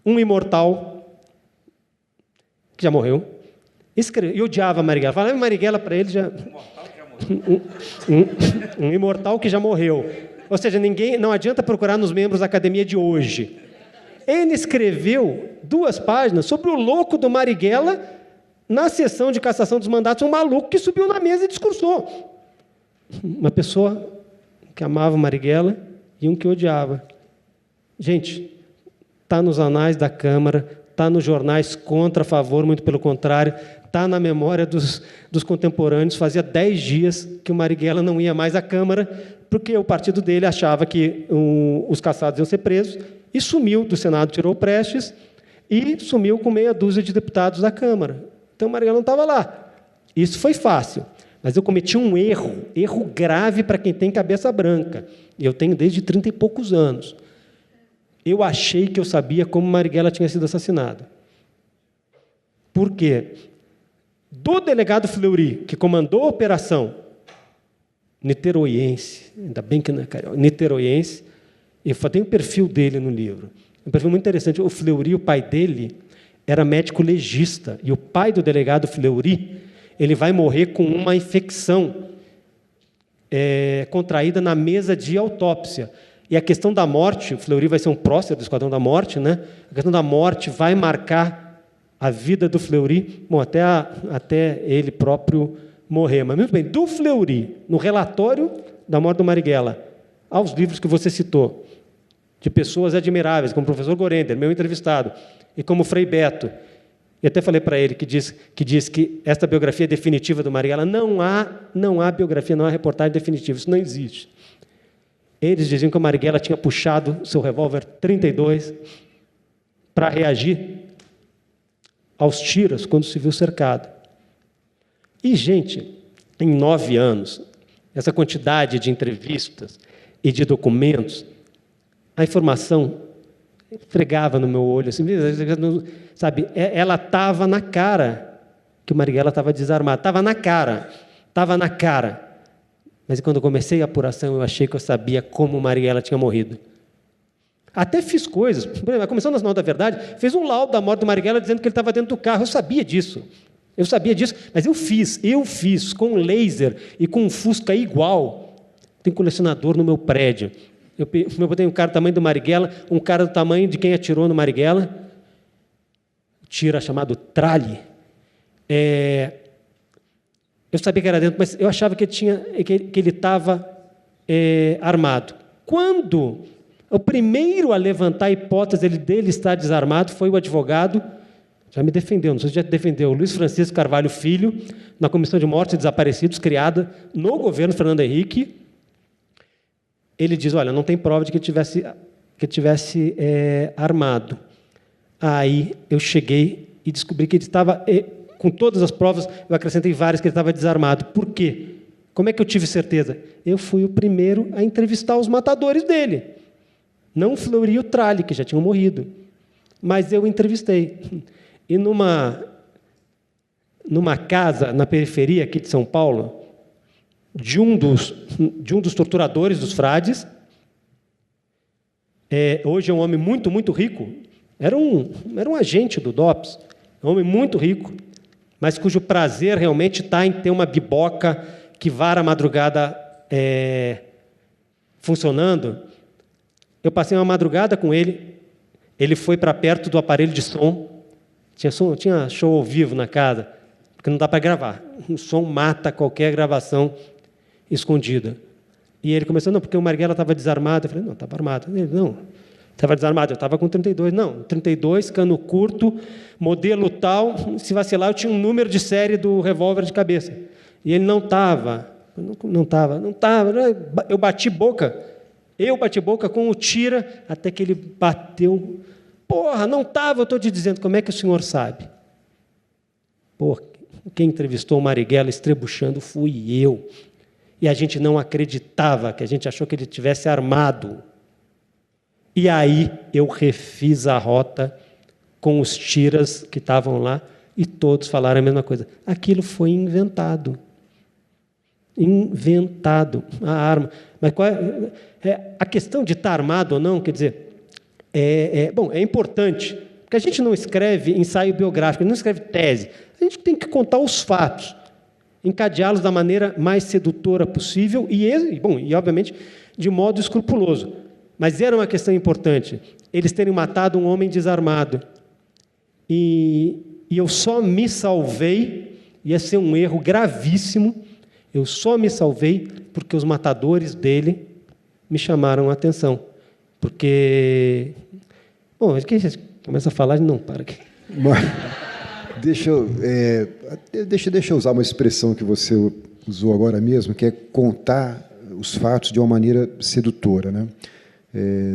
um imortal, que já morreu, e odiava Marighella. Falava Marighella para ele já... Um imortal que já morreu. Ou seja, não adianta procurar nos membros da academia de hoje. Ele escreveu 2 páginas sobre o louco do Marighella na sessão de cassação dos mandatos, um maluco que subiu na mesa e discursou. Uma pessoa que amava Marighella e um que odiava. Gente, está nos anais da Câmara, está nos jornais contra, a favor, muito pelo contrário, está na memória dos contemporâneos. Fazia 10 dias que o Marighella não ia mais à Câmara, porque o partido dele achava que os caçados iam ser presos, e sumiu do Senado, tirou o Prestes, e sumiu com meia dúzia de deputados da Câmara. Então o Marighella não estava lá. Isso foi fácil, mas eu cometi um erro grave para quem tem cabeça branca, e eu tenho desde 30 e poucos anos. Eu achei que eu sabia como Marighella tinha sido assassinado. Por quê? Do delegado Fleury, que comandou a operação, niteroiense, ainda bem que não é carioca, niteroiense, eu tenho o perfil dele no livro. Um perfil muito interessante. O Fleury, o pai dele, era médico legista, e o pai do delegado Fleury, ele vai morrer com uma infecção contraída na mesa de autópsia. E a questão da morte, o Fleury vai ser um prócer do Esquadrão da Morte, né? A questão da morte vai marcar a vida do Fleury, bom, até ele próprio morrer. Mas, muito bem, do Fleury, no relatório da morte do Marighella, aos livros que você citou, de pessoas admiráveis, como o professor Gorender, meu entrevistado, e como Frei Beto, e até falei para ele que diz que esta biografia definitiva do Marighella, não há biografia, não há reportagem definitiva, isso não existe. Eles diziam que o Marighella tinha puxado seu revólver 32 para reagir aos tiros quando se viu cercado. E, gente, em 9 anos, essa quantidade de entrevistas e de documentos, a informação esfregava no meu olho, assim, sabe? Ela estava na cara que o Marighella estava desarmado, estava na cara. Mas quando eu comecei a apuração, eu achei que eu sabia como o Marighella tinha morrido. Até fiz coisas. Por exemplo, a Comissão Nacional da Verdade fez um laudo da morte do Marighella dizendo que ele estava dentro do carro. Eu sabia disso, mas eu fiz com um laser e com um Fusca igual. Tem colecionador no meu prédio. Eu botei um cara do tamanho do Marighella, um cara do tamanho de quem atirou no Marighella, tira chamado Tralli. Eu sabia que era dentro, mas eu achava que ele estava armado. Quando o primeiro a levantar a hipótese dele estar desarmado foi o advogado, já me defendeu, não sei se já defendeu, Luiz Francisco Carvalho Filho, na Comissão de Mortes e Desaparecidos, criada no governo Fernando Henrique. Ele diz, olha, não tem prova de que ele tivesse armado. Aí eu cheguei e descobri que ele estava, com todas as provas, eu acrescentei várias, que ele estava desarmado. Por quê? Como é que eu tive certeza? Eu fui o primeiro a entrevistar os matadores dele. Não o Fleury e o Tralli, que já tinham morrido. Mas eu entrevistei. E numa casa na periferia aqui de São Paulo, de um dos torturadores dos frades, hoje é um homem muito, muito rico, era um agente do DOPS, um homem muito rico, mas cujo prazer realmente está em ter uma biboca que vara a madrugada funcionando. Eu passei uma madrugada com ele, ele foi para perto do aparelho de som, tinha show ao vivo na casa, porque não dá para gravar, o som mata qualquer gravação escondida. E ele começou, não, porque o Marighella estava desarmado. Eu falei, não, estava armado. Ele, não, estava desarmado, eu estava com 32. Não, 32, cano curto, modelo tal, se vacilar eu tinha um número de série do revólver de cabeça. E ele não estava, não estava. Eu bati boca com o tira, até que ele bateu. Porra, não estava, eu estou te dizendo, como é que o senhor sabe? Porra, quem entrevistou o Marighella estrebuchando fui eu. E a gente não acreditava, que a gente achou que ele tivesse armado. E aí eu refiz a rota com os tiras que estavam lá e todos falaram a mesma coisa. Aquilo foi inventado. Inventado, a arma. Mas qual a questão de estar armado ou não, quer dizer, bom, é importante, porque a gente não escreve ensaio biográfico, não escreve tese, a gente tem que contar os fatos, encadeá-los da maneira mais sedutora possível e, obviamente, de modo escrupuloso. Mas era uma questão importante, eles terem matado um homem desarmado. E eu só me salvei, ia ser um erro gravíssimo, eu só me salvei porque os matadores dele me chamaram a atenção. Porque... Bom, acho que a gente começa a falar e não para aqui. Mas, deixa eu usar uma expressão que você usou agora mesmo, que é contar os fatos de uma maneira sedutora, né?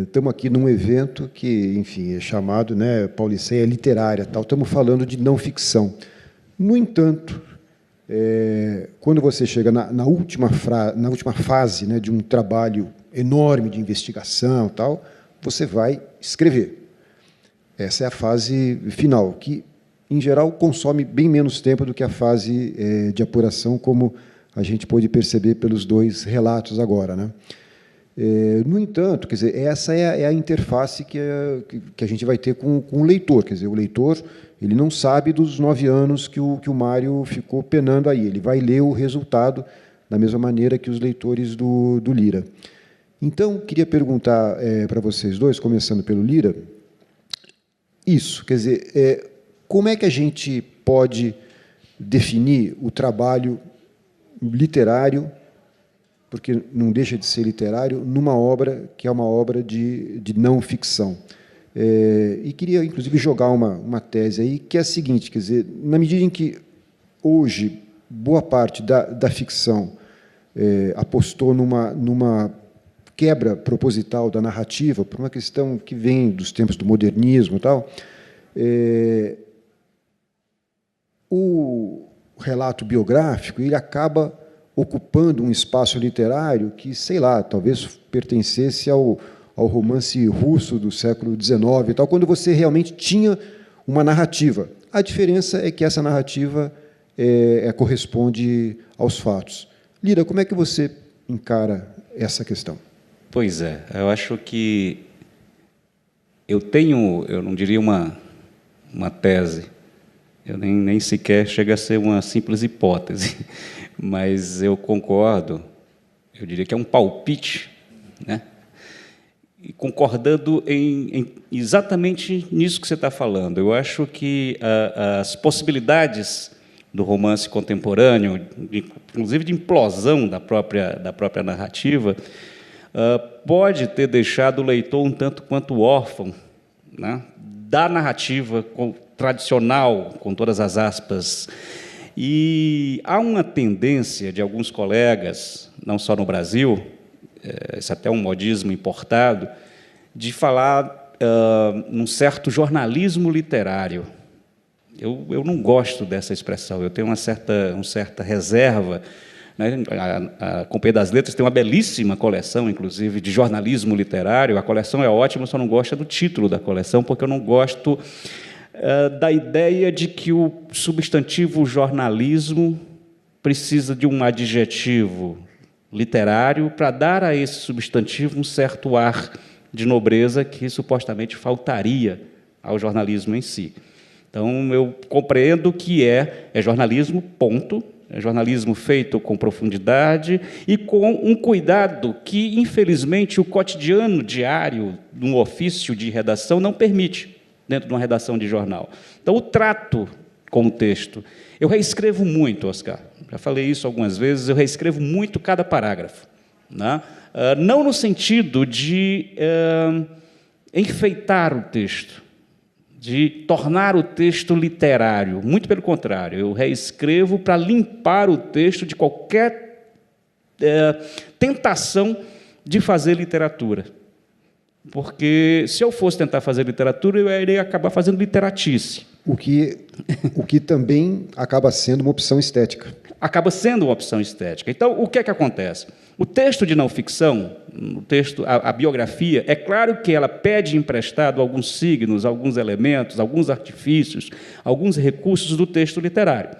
Estamos aqui num evento que, enfim, é chamado, né, Pauliceia Literária, tal. Estamos falando de não ficção. No entanto, quando você chega na última fase, né, de um trabalho enorme de investigação, tal, você vai escrever. Essa é a fase final, que, em geral, consome bem menos tempo do que a fase de apuração, como a gente pôde perceber pelos dois relatos agora, né? No entanto, quer dizer, essa é a interface que a gente vai ter com o leitor. Quer dizer, o leitor ele não sabe dos 9 anos que o Mário ficou penando aí. Ele vai ler o resultado da mesma maneira que os leitores do Lira. Então, queria perguntar para vocês dois, começando pelo Lira, isso, quer dizer, como é que a gente pode definir o trabalho literário, porque não deixa de ser literário, numa obra que é uma obra de não ficção? E queria, inclusive, jogar uma tese aí, que é a seguinte, quer dizer, na medida em que hoje boa parte da ficção apostou numa quebra proposital da narrativa, por uma questão que vem dos tempos do modernismo e tal, o relato biográfico ele acaba ocupando um espaço literário que, sei lá, talvez pertencesse ao romance russo do século XIX e tal, quando você realmente tinha uma narrativa. A diferença é que essa narrativa corresponde aos fatos. Lira, como é que você encara essa questão? Pois é, eu acho que eu não diria uma tese, eu nem sequer chega a ser uma simples hipótese, mas eu concordo, eu diria que é um palpite, né? E concordando exatamente nisso que você está falando. Eu acho que as possibilidades do romance contemporâneo, inclusive de implosão da própria narrativa, pode ter deixado o leitor um tanto quanto órfão, né, da narrativa tradicional, com todas as aspas. E há uma tendência de alguns colegas, não só no Brasil, isso até é um modismo importado, de falar num certo jornalismo literário, Eu não gosto dessa expressão, eu tenho uma certa reserva. Né? A Companhia das Letras tem uma belíssima coleção, inclusive, de jornalismo literário. A coleção é ótima, eu só não gosto do título da coleção, porque eu não gosto da ideia de que o substantivo jornalismo precisa de um adjetivo literário para dar a esse substantivo um certo ar de nobreza que supostamente faltaria ao jornalismo em si. Então, eu compreendo que é jornalismo, ponto. É jornalismo feito com profundidade e com um cuidado que, infelizmente, o cotidiano diário de um ofício de redação não permite, dentro de uma redação de jornal. Então, o trato com o texto. Eu reescrevo muito, Oscar. Já falei isso algumas vezes, eu reescrevo muito cada parágrafo. Né? Não no sentido de enfeitar o texto, de tornar o texto literário. Muito pelo contrário, eu reescrevo para limpar o texto de qualquer tentação de fazer literatura. Porque, se eu fosse tentar fazer literatura, eu iria acabar fazendo literatice. O que também acaba sendo uma opção estética. Acaba sendo uma opção estética. Então, o que é que acontece? O texto de não-ficção, a biografia, é claro que ela pede emprestado alguns signos, alguns elementos, alguns artifícios, alguns recursos do texto literário.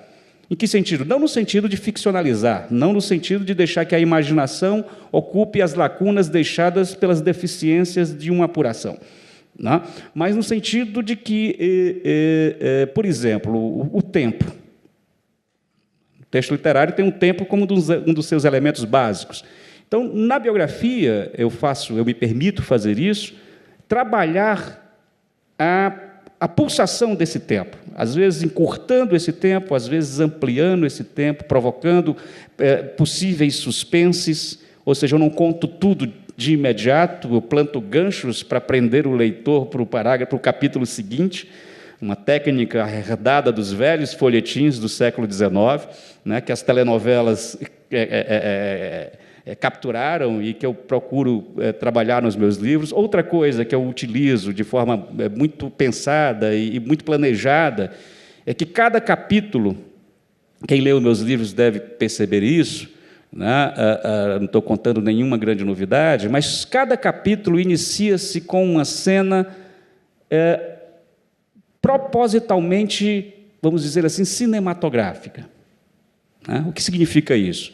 Em que sentido? Não no sentido de ficcionalizar, não no sentido de deixar que a imaginação ocupe as lacunas deixadas pelas deficiências de uma apuração. Não? Mas no sentido de que, por exemplo, o tempo. O texto literário tem um tempo como um dos seus elementos básicos. Então, na biografia, eu me permito fazer isso, trabalhar a pulsação desse tempo, às vezes encurtando esse tempo, às vezes ampliando esse tempo, provocando possíveis suspenses, ou seja, eu não conto tudo de imediato, eu planto ganchos para prender o leitor para o capítulo seguinte, uma técnica herdada dos velhos folhetins do século XIX, né, que as telenovelas capturaram e que eu procuro trabalhar nos meus livros. Outra coisa que eu utilizo de forma muito pensada e muito planejada é que cada capítulo, quem lê os meus livros deve perceber isso, né? Não estou contando nenhuma grande novidade, mas cada capítulo inicia-se com uma cena propositalmente, vamos dizer assim, cinematográfica. Né? O que significa isso?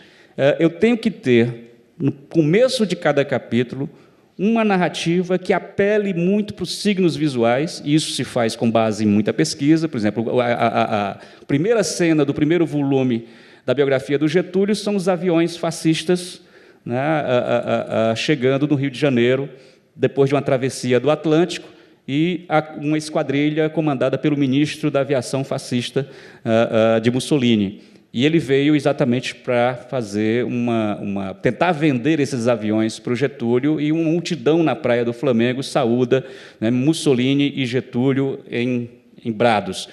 Eu tenho que ter, no começo de cada capítulo, uma narrativa que apele muito para os signos visuais, e isso se faz com base em muita pesquisa. Por exemplo, a primeira cena do primeiro volume da biografia do Getúlio são os aviões fascistas, né, chegando no Rio de Janeiro, depois de uma travessia do Atlântico, e uma esquadrilha comandada pelo ministro da aviação fascista de Mussolini. E ele veio exatamente para fazer tentar vender esses aviões para o Getúlio, e uma multidão na Praia do Flamengo saúda, né, Mussolini e Getúlio em brados.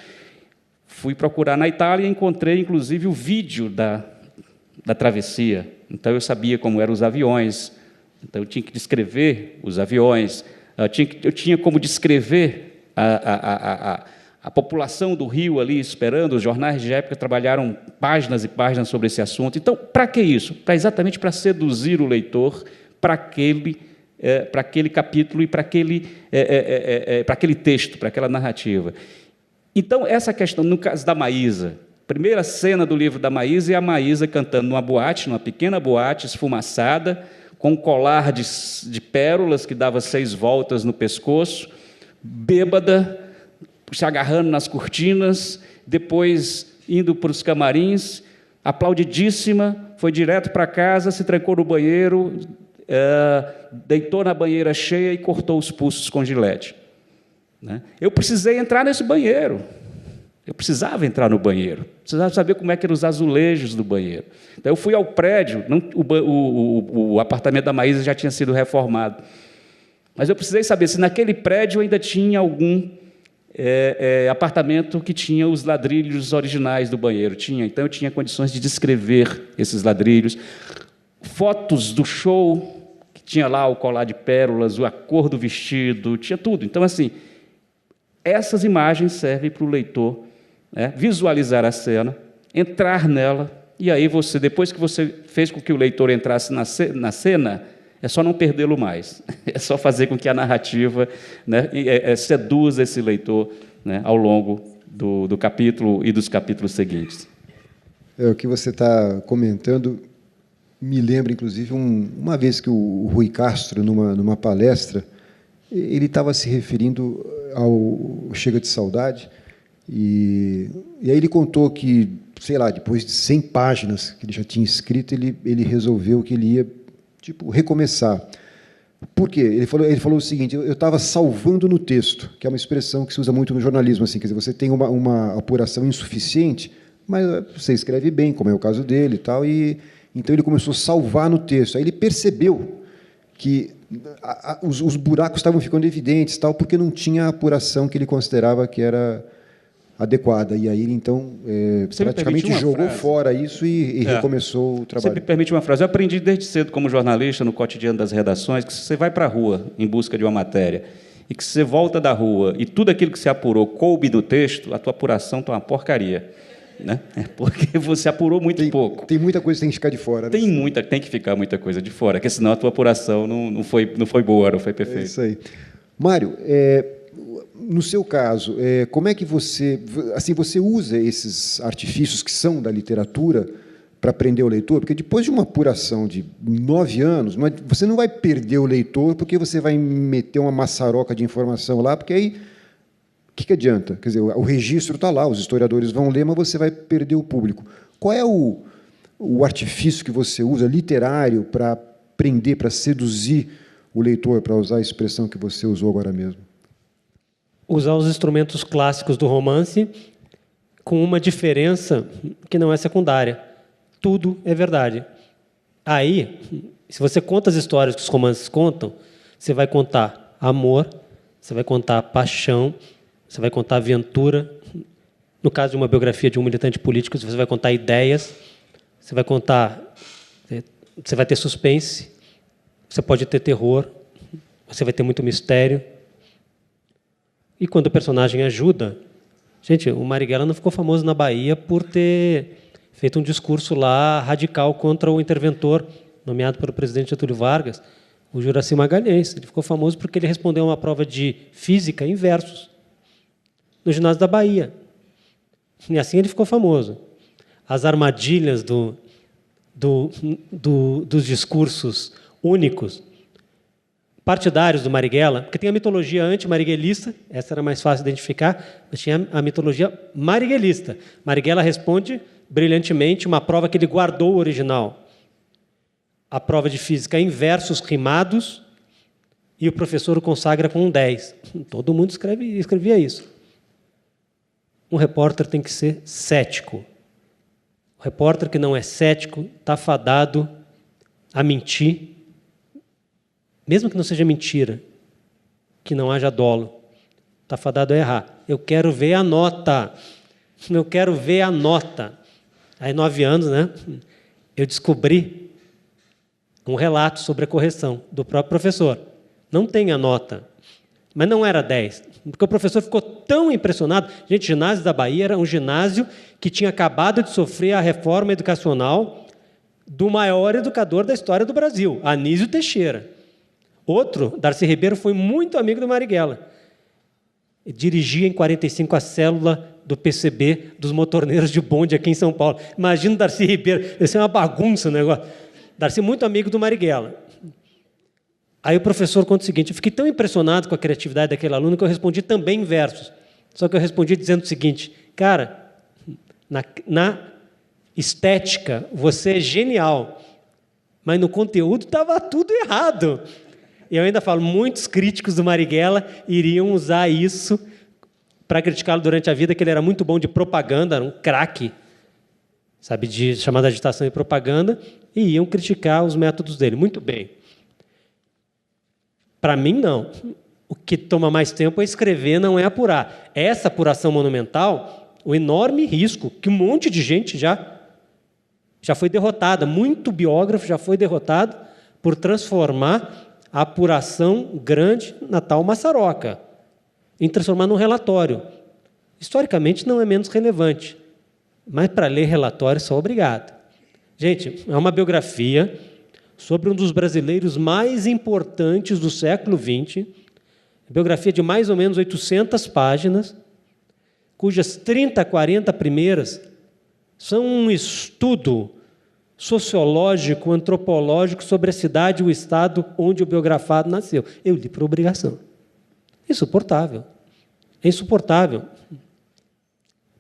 Fui procurar na Itália e encontrei, inclusive, o vídeo da travessia. Então, eu sabia como eram os aviões, então eu tinha que descrever os aviões, eu tinha como descrever a população do Rio ali esperando. Os jornais de época trabalharam páginas e páginas sobre esse assunto. Então, para que isso? Exatamente para seduzir o leitor para aquele capítulo e para aquele texto, para aquela narrativa. Então, essa questão, no caso da Maísa, a primeira cena do livro da Maísa é a Maísa cantando numa boate, numa pequena boate esfumaçada, com um colar de pérolas que dava 6 voltas no pescoço, bêbada, se agarrando nas cortinas, depois indo para os camarins, aplaudidíssima, foi direto para casa, se trancou no banheiro, deitou na banheira cheia e cortou os pulsos com gilete. Né? Eu precisei entrar nesse banheiro, eu precisava entrar no banheiro, precisava saber como é que eram os azulejos do banheiro. Então, eu fui ao prédio, o apartamento da Maísa já tinha sido reformado, mas eu precisei saber se naquele prédio ainda tinha algum apartamento que tinha os ladrilhos originais do banheiro. Tinha, então eu tinha condições de descrever esses ladrilhos, fotos do show, que tinha lá o colar de pérolas, a cor do vestido, tinha tudo. Então, assim, essas imagens servem para o leitor né, visualizar a cena, entrar nela, e aí você, depois que você fez com que o leitor entrasse na cena, é só não perdê-lo mais. É só fazer com que a narrativa, né, seduza esse leitor, né, ao longo do capítulo e dos capítulos seguintes. O que você está comentando me lembra, inclusive, uma vez que o Rui Castro, numa palestra, ele estava se referindo ao Chega de Saudade, e aí ele contou que, sei lá, depois de 100 páginas que ele já tinha escrito, ele resolveu que ele ia, tipo, recomeçar. Por quê? Ele falou o seguinte: eu estava salvando no texto, que é uma expressão que se usa muito no jornalismo, assim, quer dizer, você tem uma apuração insuficiente, mas você escreve bem, como é o caso dele e tal, e então ele começou a salvar no texto. Aí ele percebeu que os buracos estavam ficando evidentes, tal, porque não tinha a apuração que ele considerava que era adequada. E aí ele, então, praticamente jogou fora isso e recomeçou o trabalho. Você me permite uma frase? Eu aprendi desde cedo, como jornalista, no cotidiano das redações, que se você vai para a rua em busca de uma matéria e que se você volta da rua e tudo aquilo que você apurou coube no texto, a tua apuração está uma porcaria. Né? Porque você apurou muito pouco. Tem muita coisa que tem que ficar de fora. Né? Tem que ficar muita coisa de fora, porque senão a tua apuração não foi boa, não foi perfeita. É isso aí. Mário, no seu caso, como é que você usa esses artifícios que são da literatura para prender o leitor? Porque depois de uma apuração de 9 anos, você não vai perder o leitor porque você vai meter uma maçaroca de informação lá, porque aí o que adianta? Quer dizer, o registro está lá, os historiadores vão ler, mas você vai perder o público. Qual é o artifício que você usa, literário, para prender, para seduzir o leitor, para usar a expressão que você usou agora mesmo? Usar os instrumentos clássicos do romance, com uma diferença que não é secundária. Tudo é verdade. Aí, se você conta as histórias que os romances contam, você vai contar amor, você vai contar paixão, você vai contar aventura. No caso de uma biografia de um militante político, você vai contar ideias, você vai ter suspense, você pode ter terror, você vai ter muito mistério. E quando o personagem ajuda... Gente, o Marighella não ficou famoso na Bahia por ter feito um discurso lá radical contra o interventor nomeado pelo presidente Getúlio Vargas, o Juracy Magalhães. Ele ficou famoso porque ele respondeu a uma prova de física em versos, no ginásio da Bahia. E assim ele ficou famoso. As armadilhas dos discursos únicos, partidários do Marighella, porque tem a mitologia anti-marighellista, essa era mais fácil de identificar, mas tinha a mitologia marighellista. Marighella responde brilhantemente uma prova que ele guardou o original. A prova de física em versos rimados, e o professor o consagra com um 10. Todo mundo escrevia isso. Um repórter tem que ser cético. O repórter que não é cético está fadado a mentir, mesmo que não seja mentira, que não haja dolo. Está fadado a errar. Eu quero ver a nota. Eu quero ver a nota. Aí, 9 anos, né, eu descobri um relato sobre a correção do próprio professor. Não tem a nota. Mas não era 10, porque o professor ficou tão impressionado. Gente, o ginásio da Bahia era um ginásio que tinha acabado de sofrer a reforma educacional do maior educador da história do Brasil, Anísio Teixeira. Outro, Darcy Ribeiro, foi muito amigo do Marighella. Ele dirigia em 45 a célula do PCB dos motorneiros de bonde aqui em São Paulo. Imagina o Darcy Ribeiro, isso é uma bagunça o negócio. Darcy muito amigo do Marighella. Aí o professor conta o seguinte: eu fiquei tão impressionado com a criatividade daquele aluno que eu respondi também em versos. Só que eu respondi dizendo o seguinte: cara, na estética você é genial, mas no conteúdo estava tudo errado. E eu ainda falo, muitos críticos do Marighella iriam usar isso para criticá-lo durante a vida, que ele era muito bom de propaganda, era um craque, sabe, de chamada agitação e propaganda, e iam criticar os métodos dele. Muito bem. Para mim, não. O que toma mais tempo é escrever, não é apurar. Essa apuração monumental, o enorme risco que um monte de gente já foi derrotada, muito biógrafo já foi derrotado por transformar a apuração grande na tal maçaroca, em transformar num relatório. historicamente não é menos relevante, mas para ler relatório sou obrigado. Gente, é uma biografia sobre um dos brasileiros mais importantes do século XX, biografia de mais ou menos 800 páginas, cujas 30, 40 primeiras são um estudo sociológico, antropológico sobre a cidade e o estado onde o biografado nasceu. Eu li por obrigação. Insuportável. É insuportável.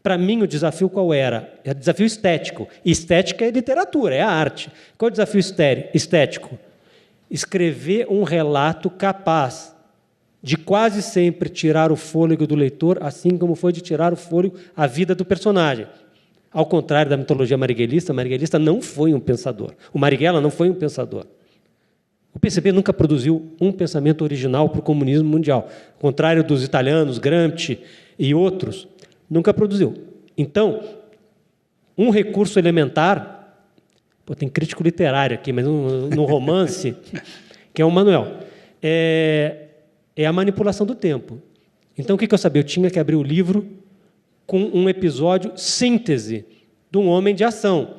Para mim, o desafio qual era? É o desafio estético. Estética é literatura, é a arte. Qual é o desafio estético? Escrever um relato capaz de quase sempre tirar o fôlego do leitor, assim como foi de tirar o fôlego a vida do personagem. Ao contrário da mitologia marighellista não foi um pensador. O Marighella não foi um pensador. O PCB nunca produziu um pensamento original para o comunismo mundial. Ao contrário dos italianos, Gramsci e outros, nunca produziu. Então, um recurso elementar, tem crítico literário aqui, mas no romance, que é o Manuel, é a manipulação do tempo. Então, o que eu sabia? Eu tinha que abrir o livro com um episódio síntese de um homem de ação.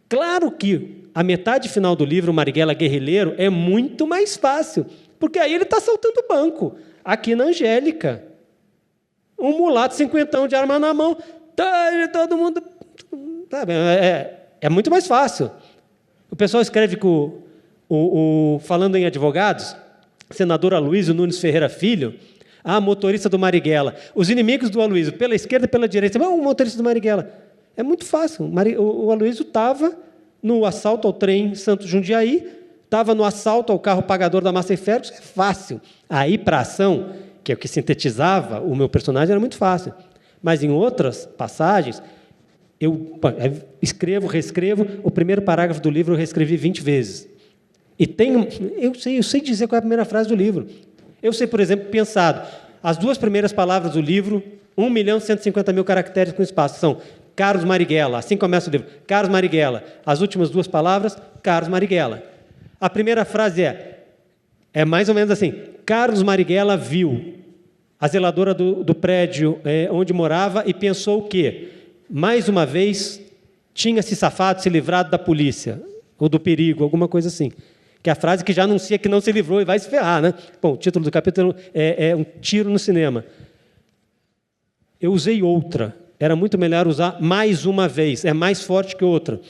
Claro que a metade final do livro, Marighella Guerrilheiro, é muito mais fácil, porque aí ele está saltando o banco. Aqui na Angélica, um mulato cinquentão de arma na mão, todo mundo... Sabe, é muito mais fácil. O pessoal escreve que falando em advogados, senador Aloysio Nunes Ferreira Filho, motorista do Marighella. Os inimigos do Aloysio, pela esquerda e pela direita. O motorista do Marighella. É muito fácil. O Aloysio estava no assalto ao trem Santos-Jundiaí, estava no assalto ao carro pagador da Massa e Ferros. É fácil. Aí, para a ação, que é o que sintetizava o meu personagem, era muito fácil. Mas, em outras passagens, eu escrevo, reescrevo. O primeiro parágrafo do livro eu reescrevi 20 vezes. E eu sei dizer qual é a primeira frase do livro. Eu sei, por exemplo, pensado, as duas primeiras palavras do livro, 1.150.000 caracteres com espaço, são Carlos Marighella, assim começa o livro, Carlos Marighella. As últimas duas palavras, Carlos Marighella. A primeira frase é mais ou menos assim, Carlos Marighella viu a zeladora do prédio onde morava e pensou que, mais uma vez, tinha se safado, se livrado da polícia, ou do perigo, alguma coisa assim. Que é a frase que já anuncia que não se livrou e vai se ferrar, né? Bom, o título do capítulo é Um Tiro no Cinema. Eu usei outra. Era muito melhor usar mais uma vez. É mais forte que outra.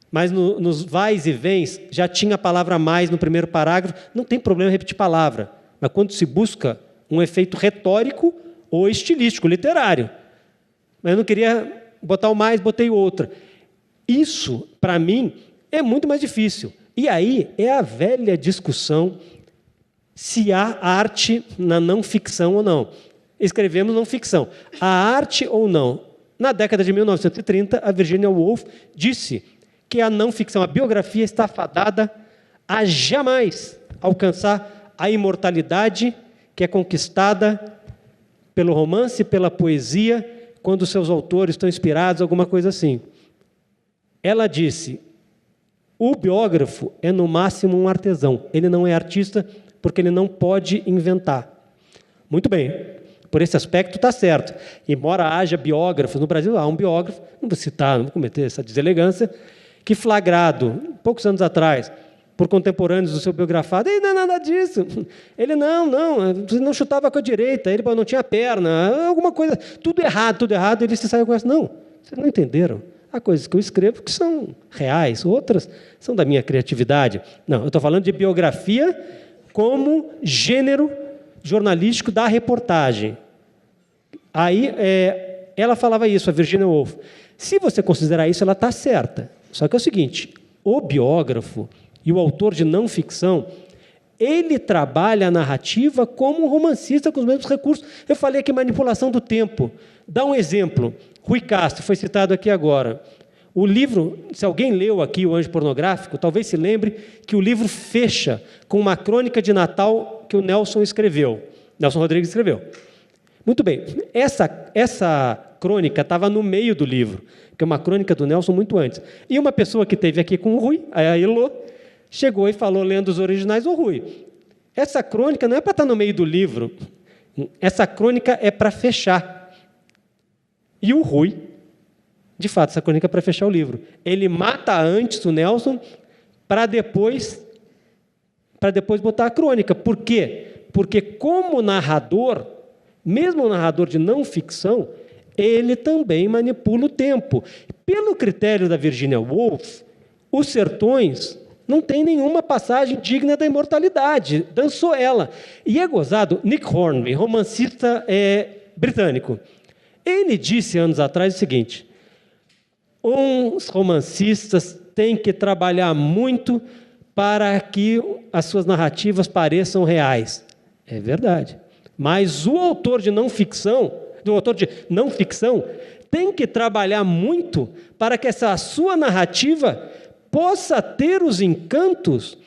Mas nos vais e vens, já tinha a palavra mais no primeiro parágrafo. Não tem problema repetir palavra. Mas quando se busca um efeito retórico ou estilístico, literário. Mas eu não queria botar o mais, botei outra. Isso, para mim, é muito mais difícil. E aí é a velha discussão se há arte na não ficção ou não. Escrevemos não ficção. Há arte ou não? Na década de 1930, a Virginia Woolf disse que a não ficção, a biografia, está fadada a jamais alcançar a imortalidade que é conquistada pelo romance, pela poesia, quando seus autores estão inspirados, alguma coisa assim. Ela disse... O biógrafo é, no máximo, um artesão. Ele não é artista porque ele não pode inventar. Muito bem. Por esse aspecto, está certo. Embora haja biógrafos, no Brasil há um biógrafo, não vou citar, não vou cometer essa deselegância, que flagrado, poucos anos atrás, por contemporâneos do seu biografado, ele não é nada disso. Ele não chutava com a direita, ele não tinha perna, alguma coisa, tudo errado, ele se saiu com essa. Não, vocês não entenderam. Há coisas que eu escrevo que são reais, outras são da minha criatividade. Não, eu estou falando de biografia como gênero jornalístico da reportagem. Aí, ela falava isso, a Virginia Woolf. Se você considerar isso, ela está certa. Só que é o seguinte, o biógrafo e o autor de não ficção, ele trabalha a narrativa como um romancista com os mesmos recursos. Eu falei aqui manipulação do tempo. Dá um exemplo. Rui Castro, foi citado aqui agora. O livro, se alguém leu aqui O Anjo Pornográfico, talvez se lembre que o livro fecha com uma crônica de Natal que o Nelson Rodrigues escreveu. Muito bem, essa crônica estava no meio do livro, que é uma crônica do Nelson muito antes. E uma pessoa que esteve aqui com o Rui, a Elô, chegou e falou, lendo os originais, Rui, essa crônica não é para estar no meio do livro, essa crônica é para fechar. E o Rui, de fato, essa crônica é para fechar o livro. Ele mata antes o Nelson para depois botar a crônica. Por quê? Porque como narrador, mesmo o narrador de não ficção, ele também manipula o tempo. Pelo critério da Virginia Woolf, Os Sertões não tem nenhuma passagem digna da imortalidade. Dançou ela. E é gozado. Nick Hornby, romancista britânico, ele disse anos atrás o seguinte: os romancistas têm que trabalhar muito para que as suas narrativas pareçam reais. É verdade. Mas o autor de não ficção, tem que trabalhar muito para que essa sua narrativa possa ter os encantos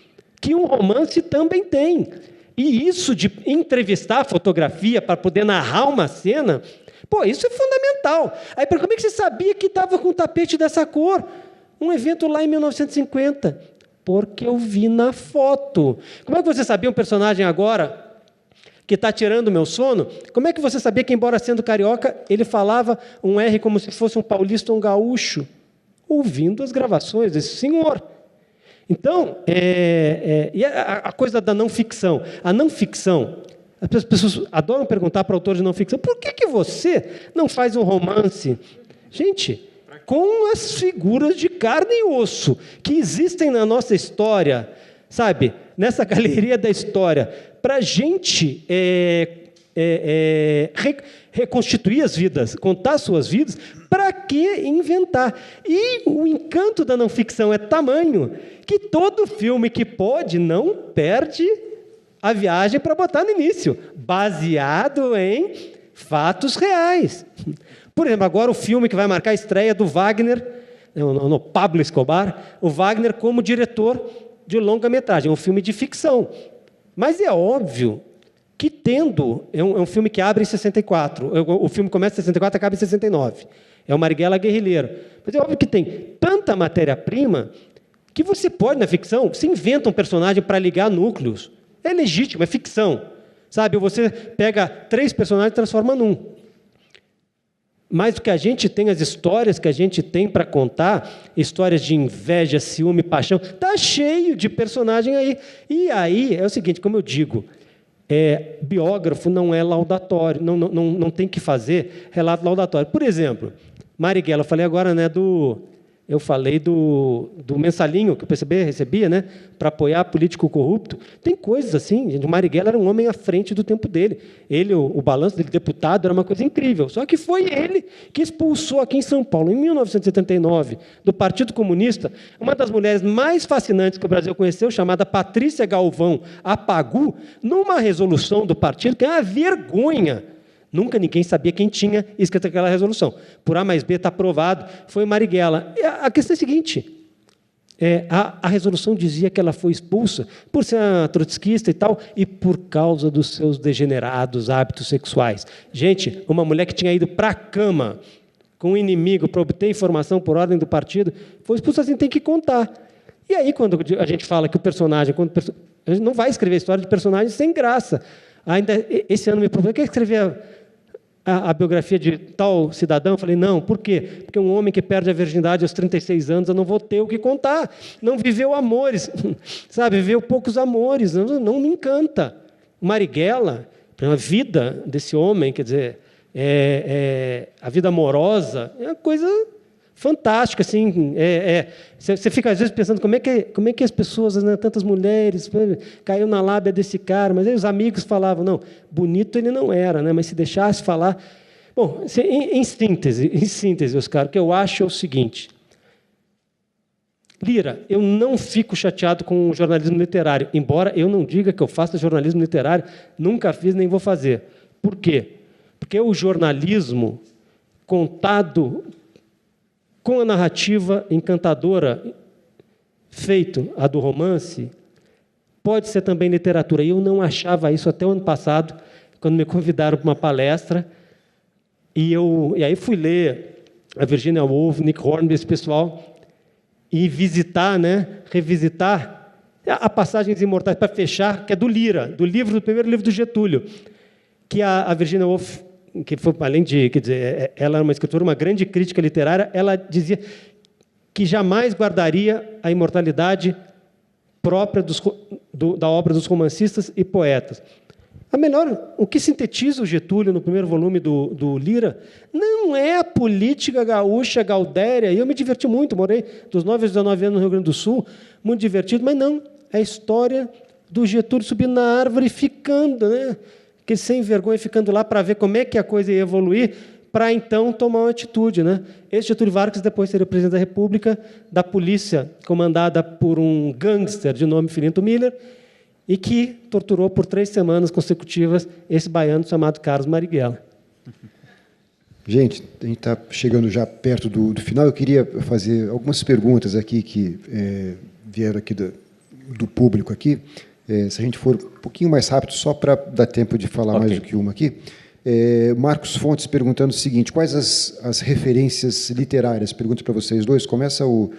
que um romance também tem. E isso de entrevistar a fotografia para poder narrar uma cena, isso é fundamental. Aí, como é que você sabia que estava com um tapete dessa cor? Um evento lá em 1950. Porque eu vi na foto. Como é que você sabia um personagem agora que está tirando o meu sono? Como é que você sabia que, embora sendo carioca, ele falava um R como se fosse um paulista ou um gaúcho? Ouvindo as gravações desse senhor. Então, e a coisa da não ficção. A não ficção, as pessoas adoram perguntar para autores de não ficção: por que você não faz um romance? Gente, com as figuras de carne e osso que existem na nossa história, sabe? Nessa galeria da história, para a gente reconstituir as vidas, contar suas vidas, para que inventar? E o encanto da não ficção é tamanho que todo filme que pode não perde a viagem para botar no início, baseado em fatos reais. Por exemplo, agora o filme que vai marcar a estreia do Wagner, no Pablo Escobar, o Wagner como diretor de longa-metragem, um filme de ficção. Mas é óbvio que é um filme que abre em 64, o filme começa em 64 e acaba em 69. É o Marighella Guerrilheiro. Mas é óbvio que tem tanta matéria-prima que você pode, na ficção, você inventa um personagem para ligar núcleos. É legítimo, é ficção. Sabe, você pega 3 personagens e transforma num. Mas o que a gente tem, as histórias que a gente tem para contar, histórias de inveja, ciúme, paixão, está cheio de personagem aí. E aí é o seguinte, como eu digo, biógrafo não é laudatório, não tem que fazer relato laudatório. Por exemplo, Marighella, eu falei do mensalinho que o PCB recebia, né, para apoiar político corrupto. Tem coisas assim. O Marighella era um homem à frente do tempo dele. Ele, o balanço dele, deputado, era uma coisa incrível. Só que foi ele que expulsou aqui em São Paulo, em 1979, do Partido Comunista, uma das mulheres mais fascinantes que o Brasil conheceu, chamada Patrícia Galvão Apagu, numa resolução do partido, que é uma vergonha. Nunca ninguém sabia quem tinha escrito aquela resolução. Por A mais B está aprovado, foi Marighella. A questão é a seguinte, a resolução dizia que ela foi expulsa por ser uma trotskista e tal, e por causa dos seus degenerados hábitos sexuais. Gente, uma mulher que tinha ido para a cama com um inimigo para obter informação por ordem do partido, foi expulsa assim, tem que contar. E aí, quando a gente fala que o personagem... a gente não vai escrever história de personagens sem graça. Ainda esse ano me propôs, quer escrever a biografia de tal cidadão? Eu falei, não, por quê? Porque um homem que perde a virgindade aos 36 anos, eu não vou ter o que contar. Não viveu amores, sabe? Viveu poucos amores, não me encanta. O Marighella, a vida desse homem, quer dizer, a vida amorosa, é uma coisa fantástica, assim. Você fica, às vezes, pensando como é que as pessoas, né, tantas mulheres, caiu na lábia desse cara, mas aí os amigos falavam, não, bonito ele não era, né, mas se deixasse falar... Bom, em síntese, Oscar, o que eu acho é o seguinte, Lira, eu não fico chateado com o jornalismo literário, embora eu não diga que eu faça jornalismo literário, nunca fiz nem vou fazer. Por quê? Porque o jornalismo contado com a narrativa encantadora, feito a do romance, pode ser também literatura. E eu não achava isso até o ano passado, quando me convidaram para uma palestra, e aí fui ler a Virginia Woolf, Nick Hornby, esse pessoal, e revisitar a Passagens Imortais, para fechar, que é do Lira, do primeiro livro do Getúlio, que a Virginia Woolf que foi, além de, quer dizer, ela era uma escritora, uma grande crítica literária, ela dizia que jamais guardaria a imortalidade própria da obra dos romancistas e poetas. O que sintetiza o Getúlio no primeiro volume do Lira não é a política gaúcha, gaudéria, e eu me diverti muito, morei dos 9 aos 19 anos no Rio Grande do Sul, muito divertido, mas não, é a história do Getúlio subindo na árvore e ficando, né? Que sem vergonha, ficando lá para ver como é que a coisa ia evoluir, para então tomar uma atitude, né? Esse Getúlio Vargas depois seria presidente da República, da polícia comandada por um gangster de nome Filinto Miller, e que torturou por 3 semanas consecutivas esse baiano chamado Carlos Marighella. Gente, a gente está chegando já perto do final. Eu queria fazer algumas perguntas aqui que vieram aqui do público aqui. Se a gente for um pouquinho mais rápido, só para dar tempo de falar mais do que uma aqui. Marcos Fontes perguntando o seguinte: quais as referências literárias? Pergunto para vocês dois. Começa o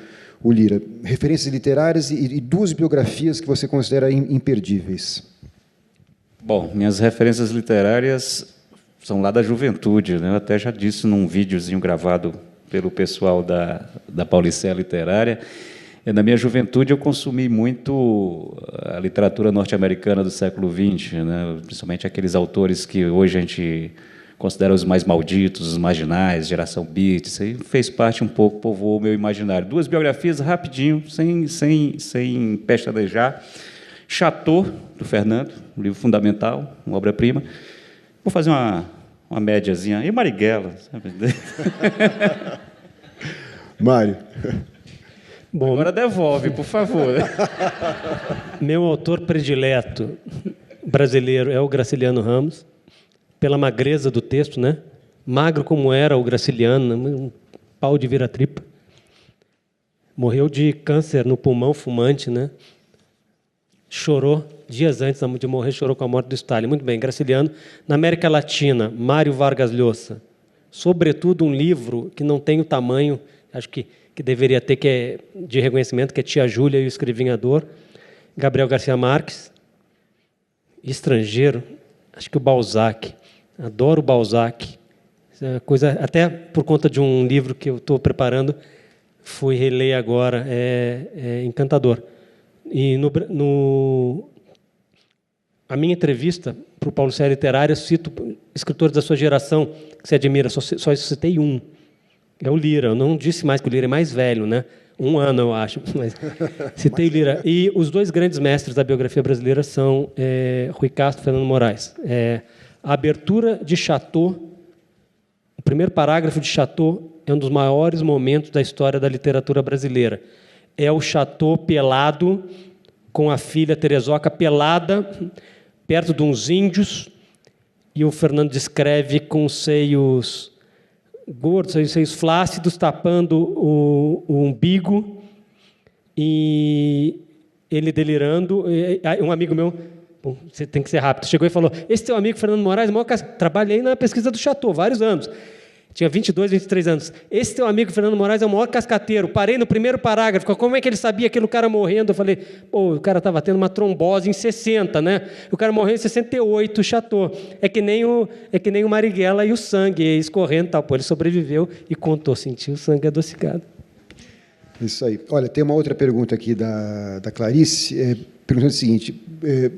Lira. Referências literárias e 2 biografias que você considera imperdíveis. Bom, minhas referências literárias são lá da juventude, né? Eu até já disse num videozinho gravado pelo pessoal da Paulicéia Literária. Na minha juventude, eu consumi muito a literatura norte-americana do século XX, né? Principalmente aqueles autores que hoje a gente considera os mais malditos, os marginais, geração beat. Isso aí fez parte um pouco, povoou o meu imaginário. 2 biografias, rapidinho, sem pestanejar. Chateau, do Fernando, um livro fundamental, uma obra-prima. Vou fazer uma médiazinha. E Marighella, sabe? Mário. Bom, agora devolve, por favor. Meu autor predileto brasileiro é o Graciliano Ramos, pela magreza do texto, né? Magro como era o Graciliano, um pau de vira-tripa. Morreu de câncer no pulmão, fumante, né? Chorou, dias antes de morrer, chorou com a morte do Stalin. Muito bem, Graciliano. Na América Latina, Mário Vargas Llosa. Sobretudo um livro que não tem o tamanho, acho que deveria ter, que é de reconhecimento, que é Tia Júlia e o Escrevinhador. Gabriel Garcia Marques. Estrangeiro, acho que o Balzac. Adoro o Balzac. É coisa, até por conta de um livro que eu estou preparando, fui reler agora, é encantador. E a minha entrevista para o Paulicéia Literária, cito escritores da sua geração que você admira, só citei um. É o Lira. Eu não disse mais que o Lira é mais velho, né? 1 ano, eu acho. Mas citei Lira. E os 2 grandes mestres da biografia brasileira são Rui Castro e Fernando Moraes. A abertura de Chateau, o primeiro parágrafo de Chateau, é um dos maiores momentos da história da literatura brasileira. É o Chateau pelado, com a filha Terezoca pelada, perto de uns índios, e o Fernando descreve com seios gordos, seios flácidos, tapando o umbigo, e ele delirando. Um amigo meu, você tem que ser rápido, chegou e falou: esse teu amigo Fernando Moraes, trabalhei na pesquisa do Chateau, vários anos. Tinha 22, 23 anos. Esse teu amigo Fernando Moraes é o maior cascateiro. Parei no primeiro parágrafo. Como é que ele sabia aquele cara morrendo? Eu falei, o cara estava tendo uma trombose em 60, né? O cara morreu em 68, Chateau. É que nem o Marighella e o sangue escorrendo e tal. Ele sobreviveu e contou, sentiu o sangue adocicado. Isso aí. Olha, tem uma outra pergunta aqui da Clarice, perguntando o seguinte,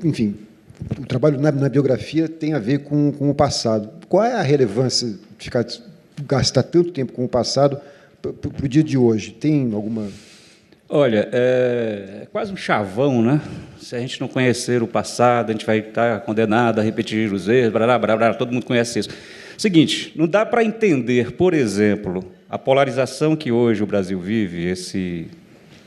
enfim, o trabalho na biografia tem a ver com o passado. Qual é a relevância de gastar tanto tempo com o passado para o dia de hoje? Tem alguma... Olha, é quase um chavão, né? Se a gente não conhecer o passado, a gente vai estar condenado a repetir os erros, blá, blá, blá, todo mundo conhece isso. Seguinte, não dá para entender, por exemplo, a polarização que hoje o Brasil vive,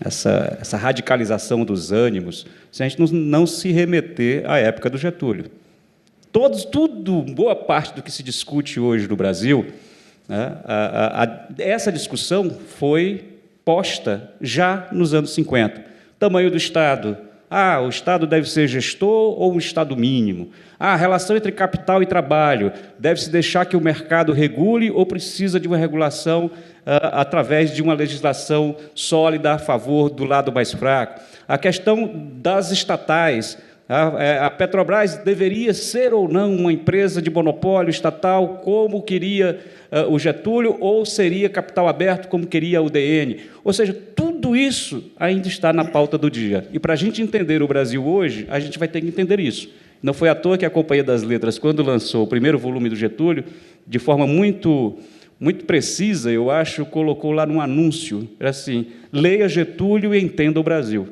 essa radicalização dos ânimos, se a gente não se remeter à época do Getúlio. Boa parte do que se discute hoje no Brasil, né, essa discussão foi posta já nos anos 50. Tamanho do Estado. O Estado deve ser gestor ou um Estado mínimo? A relação entre capital e trabalho. Deve-se deixar que o mercado regule ou precisa de uma regulação através de uma legislação sólida a favor do lado mais fraco? A questão das estatais. A Petrobras deveria ser ou não uma empresa de monopólio estatal, como queria o Getúlio, ou seria capital aberto, como queria o DN. Ou seja, tudo isso ainda está na pauta do dia. E, para a gente entender o Brasil hoje, a gente vai ter que entender isso. Não foi à toa que a Companhia das Letras, quando lançou o primeiro volume do Getúlio, de forma muito precisa, eu acho, colocou lá num anúncio, era assim: leia Getúlio e entenda o Brasil.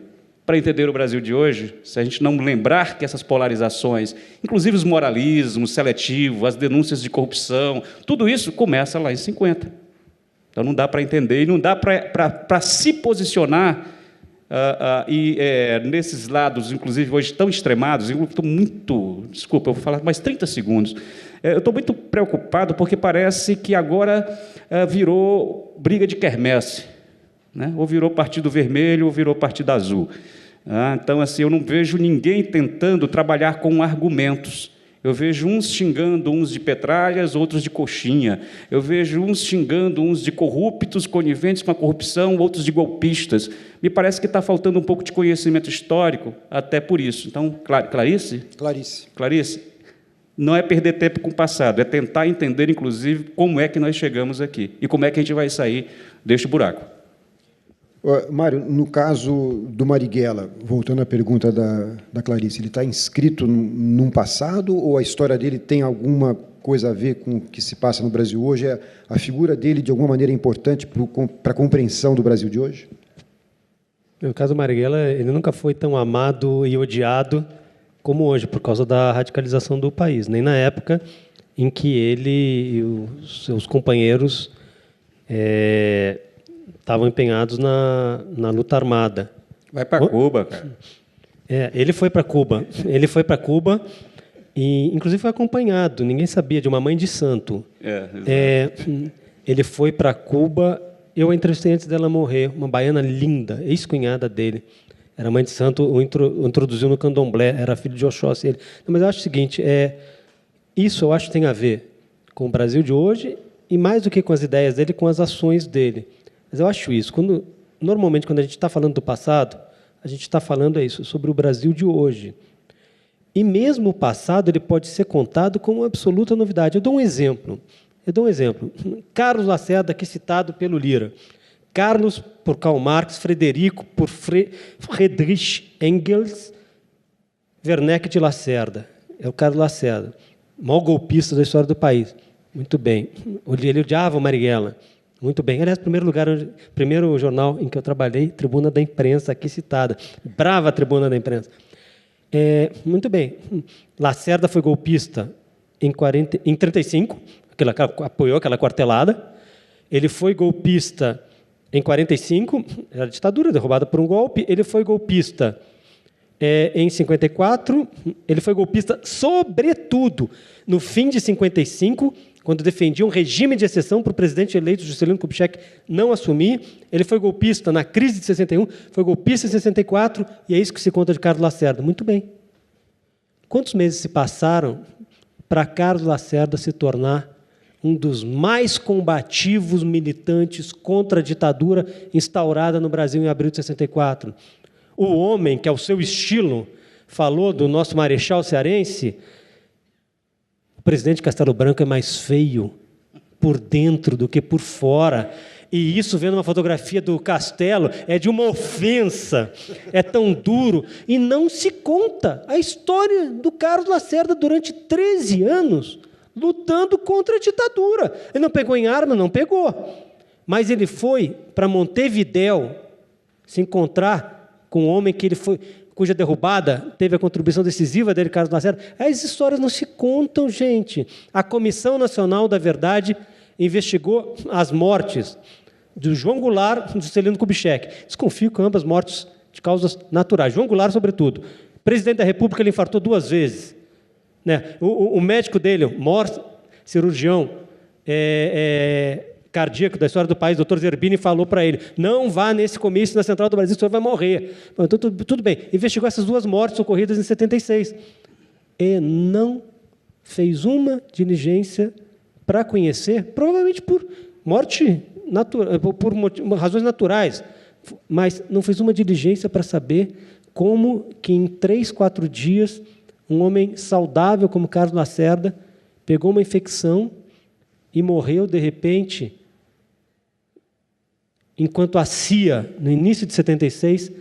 Para entender o Brasil de hoje, se a gente não lembrar que essas polarizações, inclusive os moralismos seletivos, as denúncias de corrupção, tudo isso começa lá em 50. Então, não dá para entender e não dá para se posicionar nesses lados, inclusive, hoje tão extremados. Eu estou muito... Desculpa, eu vou falar mais 30 segundos. Eu estou muito preocupado porque parece que agora virou briga de quermesse, né? Ou virou Partido Vermelho ou virou Partido Azul. Então, assim, eu não vejo ninguém tentando trabalhar com argumentos. Eu vejo uns xingando uns de petralhas, outros de coxinha. Eu vejo uns xingando uns de corruptos, coniventes com a corrupção, outros de golpistas. Me parece que está faltando um pouco de conhecimento histórico, até por isso. Então, Clarice? Clarice, não é perder tempo com o passado, é tentar entender, inclusive, como é que nós chegamos aqui e como é que a gente vai sair deste buraco. Mário, no caso do Marighella, voltando à pergunta da Clarice, ele está inscrito num passado ou a história dele tem alguma coisa a ver com o que se passa no Brasil hoje? A figura dele, de alguma maneira, é importante para a compreensão do Brasil de hoje? No caso do Marighella, ele nunca foi tão amado e odiado como hoje, por causa da radicalização do país, nem na época em que ele e os seus companheiros estavam empenhados na luta armada. Vai para Cuba, cara. Ele foi para Cuba. Ele foi para Cuba e, inclusive, foi acompanhado. Ninguém sabia, de uma mãe de santo. Ele foi para Cuba. Eu a entrevistei antes dela morrer. Uma baiana linda, ex-cunhada dele. Era mãe de santo, o introduziu no candomblé. Era filho de Oxóssi. Não, mas eu acho o seguinte: isso eu acho que tem a ver com o Brasil de hoje e, mais do que com as ideias dele, com as ações dele. Mas eu acho isso. Normalmente, quando a gente está falando do passado, a gente está falando sobre o Brasil de hoje. E mesmo o passado ele pode ser contado como uma absoluta novidade. Eu dou um exemplo. Carlos Lacerda, aqui citado pelo Lira. Carlos, por Karl Marx. Frederico, por Friedrich Engels. Werneck de Lacerda. É o Carlos Lacerda. O maior golpista da história do país. Muito bem. Ele odiava o Marighella. Muito bem. Aliás, primeiro jornal em que eu trabalhei, Tribuna da Imprensa, aqui citada. Brava Tribuna da Imprensa. Muito bem. Lacerda foi golpista em 1935, apoiou aquela quartelada. Ele foi golpista em 1945, era a ditadura, derrubada por um golpe. Ele foi golpista em 1954. Ele foi golpista, sobretudo, no fim de 1955, quando defendia um regime de exceção para o presidente eleito Juscelino Kubitschek não assumir. Ele foi golpista na crise de 61, foi golpista em 64, e é isso que se conta de Carlos Lacerda. Muito bem. Quantos meses se passaram para Carlos Lacerda se tornar um dos mais combativos militantes contra a ditadura instaurada no Brasil em abril de 64? O homem que, ao seu estilo, falou do nosso marechal cearense: o presidente Castelo Branco é mais feio por dentro do que por fora. E isso, vendo uma fotografia do Castelo, é de uma ofensa, é tão duro. E não se conta a história do Carlos Lacerda durante 13 anos, lutando contra a ditadura. Ele não pegou em arma? Não pegou. Mas ele foi para Montevidéu se encontrar com um homem que ele foi, cuja derrubada teve a contribuição decisiva dele, Carlos Lacerda. As histórias não se contam, gente. A Comissão Nacional da Verdade investigou as mortes do João Goulart e do Juscelino Kubitschek. Desconfio que ambas mortes de causas naturais. João Goulart, sobretudo. Presidente da República, ele infartou 2 vezes. Né? O médico dele, o maior cirurgião cardíaco da história do país, Dr. Zerbini, falou para ele: não vá nesse comício na Central do Brasil, o senhor vai morrer. Então, tudo bem. Investigou essas 2 mortes ocorridas em 76. E não fez uma diligência para conhecer, provavelmente por morte por razões naturais, mas não fez uma diligência para saber como que em 3, 4 dias um homem saudável como Carlos Lacerda pegou uma infecção e morreu de repente, enquanto a CIA, no início de 76,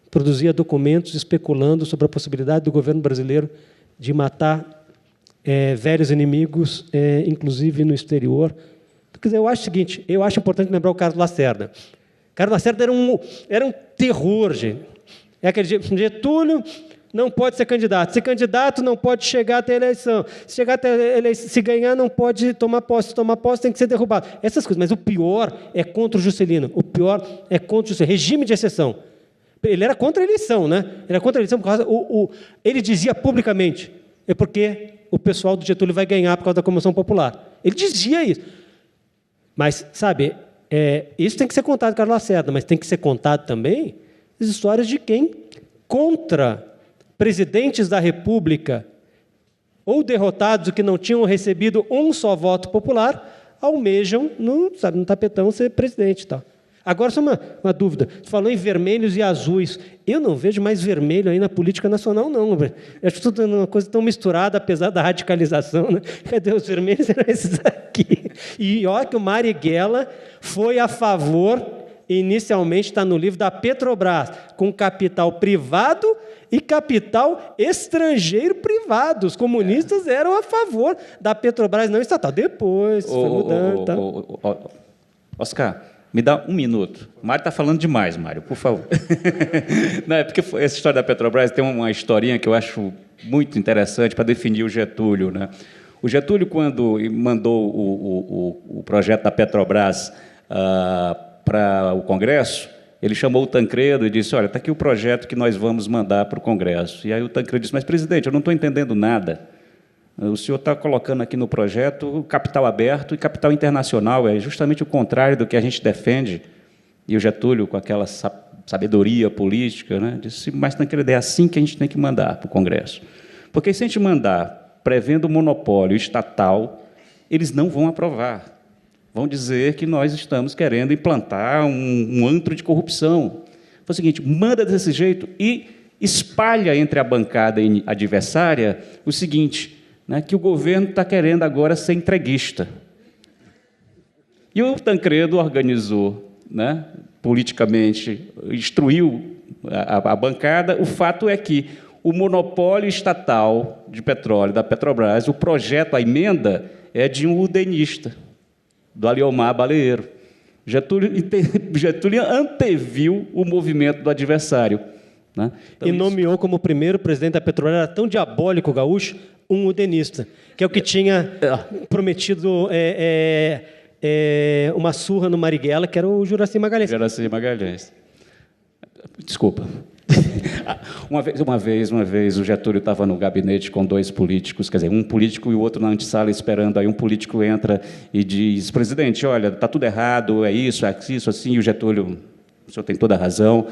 produzia documentos especulando sobre a possibilidade do governo brasileiro de matar velhos inimigos, inclusive no exterior. Quer dizer, eu acho o seguinte, eu acho importante lembrar o Carlos Lacerda. Carlos Lacerda era um terror, gente. É aquele Getúlio não pode ser candidato. Se candidato, não pode chegar até a eleição. Se chegar até a eleição, se ganhar, não pode tomar posse. Se tomar posse, tem que ser derrubado. Essas coisas. Mas o pior é contra o Juscelino. O pior é contra o Juscelino. Regime de exceção. Ele era contra a eleição, né? Ele era contra a eleição por causa... Ele dizia publicamente, é porque o pessoal do Getúlio vai ganhar por causa da comoção popular. Ele dizia isso. Mas, sabe, isso tem que ser contado, Carlos Lacerda, mas tem que ser contado também as histórias de quem, contra presidentes da República ou derrotados que não tinham recebido um só voto popular, almejam, no tapetão, ser presidente e tal. Agora, só uma dúvida. Você falou em vermelhos e azuis. Eu não vejo mais vermelho aí na política nacional, não. Eu acho que tudo é uma coisa tão misturada, apesar da radicalização. Né? Cadê os vermelhos? Eram esses aqui. E olha que o Marighella foi a favor, inicialmente está no livro, da Petrobras, com capital privado e capital estrangeiro privado. Os comunistas eram a favor da Petrobras não estatal. Depois foi mudando. Oscar, me dá 1 minuto. O Mário está falando demais, Mário, por favor. Não, é porque essa história da Petrobras tem uma historinha que eu acho muito interessante para definir o Getúlio. Né? O Getúlio, quando mandou o projeto da Petrobras para o Congresso, ele chamou o Tancredo e disse, olha, está aqui o projeto que nós vamos mandar para o Congresso. E aí o Tancredo disse, mas, presidente, eu não estou entendendo nada. O senhor está colocando aqui no projeto capital aberto e capital internacional. É justamente o contrário do que a gente defende. E o Getúlio, com aquela sabedoria política, né, disse, mas, Tancredo, é assim que a gente tem que mandar para o Congresso. Porque se a gente mandar prevendo o monopólio estatal, eles não vão aprovar. Vão dizer que nós estamos querendo implantar um antro de corrupção. Foi o seguinte, manda desse jeito e espalha entre a bancada adversária o seguinte, né, que o governo está querendo agora ser entreguista. E o Tancredo organizou, né, politicamente, instruiu a bancada. O fato é que o monopólio estatal de petróleo da Petrobras, o projeto, a emenda, é de um udenista, do Aliomar Baleiro. Getúlio anteviu o movimento do adversário. Né? Então, e nomeou como primeiro presidente da Petrobras, era tão diabólico o gaúcho, um udenista, que é o que tinha prometido uma surra no Marighella, que era o Juracy Magalhães. Juracy Magalhães. Desculpa. Uma vez, o Getúlio estava no gabinete com 2 políticos, quer dizer, um político e o outro na antessala esperando. Aí um político entra e diz, presidente, olha, está tudo errado, é isso, assim. E o Getúlio, o senhor tem toda a razão.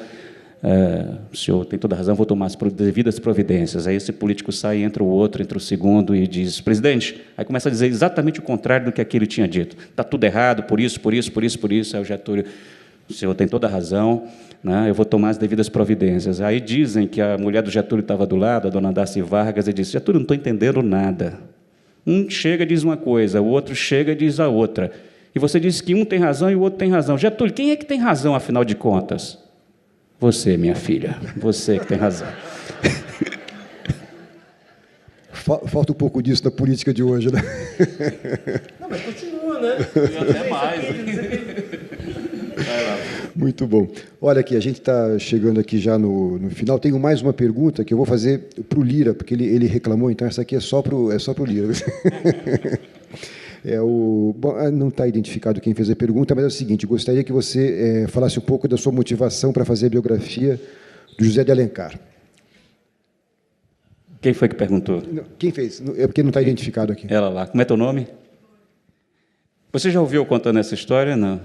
O senhor tem toda a razão, vou tomar as devidas providências. Aí esse político sai, entra o outro, entra o segundo e diz, presidente, aí começa a dizer exatamente o contrário do que aquele tinha dito. Está tudo errado, por isso. Aí o Getúlio, o senhor tem toda a razão, né? Eu vou tomar as devidas providências. Aí dizem que a mulher do Getúlio estava do lado, a dona Darcy Vargas, e disse, Getúlio, não estou entendendo nada. Um chega e diz uma coisa, o outro chega e diz a outra. E você disse que um tem razão e o outro tem razão. Getúlio, quem é que tem razão, afinal de contas? Você, minha filha, você que tem razão. Falta um pouco disso na política de hoje, né? Não, mas continua, né? E até mais. Muito bom. Olha aqui, a gente está chegando aqui já no final. Tenho mais uma pergunta que eu vou fazer para o Lira, porque ele reclamou, então essa aqui é só para o Lira. Bom, não está identificado quem fez a pergunta, mas é o seguinte, gostaria que você falasse um pouco da sua motivação para fazer a biografia do José de Alencar. Quem foi que perguntou? Não, quem fez? É porque não está identificado aqui. Ela lá. Como é teu nome? Você já ouviu eu contando essa história? Não.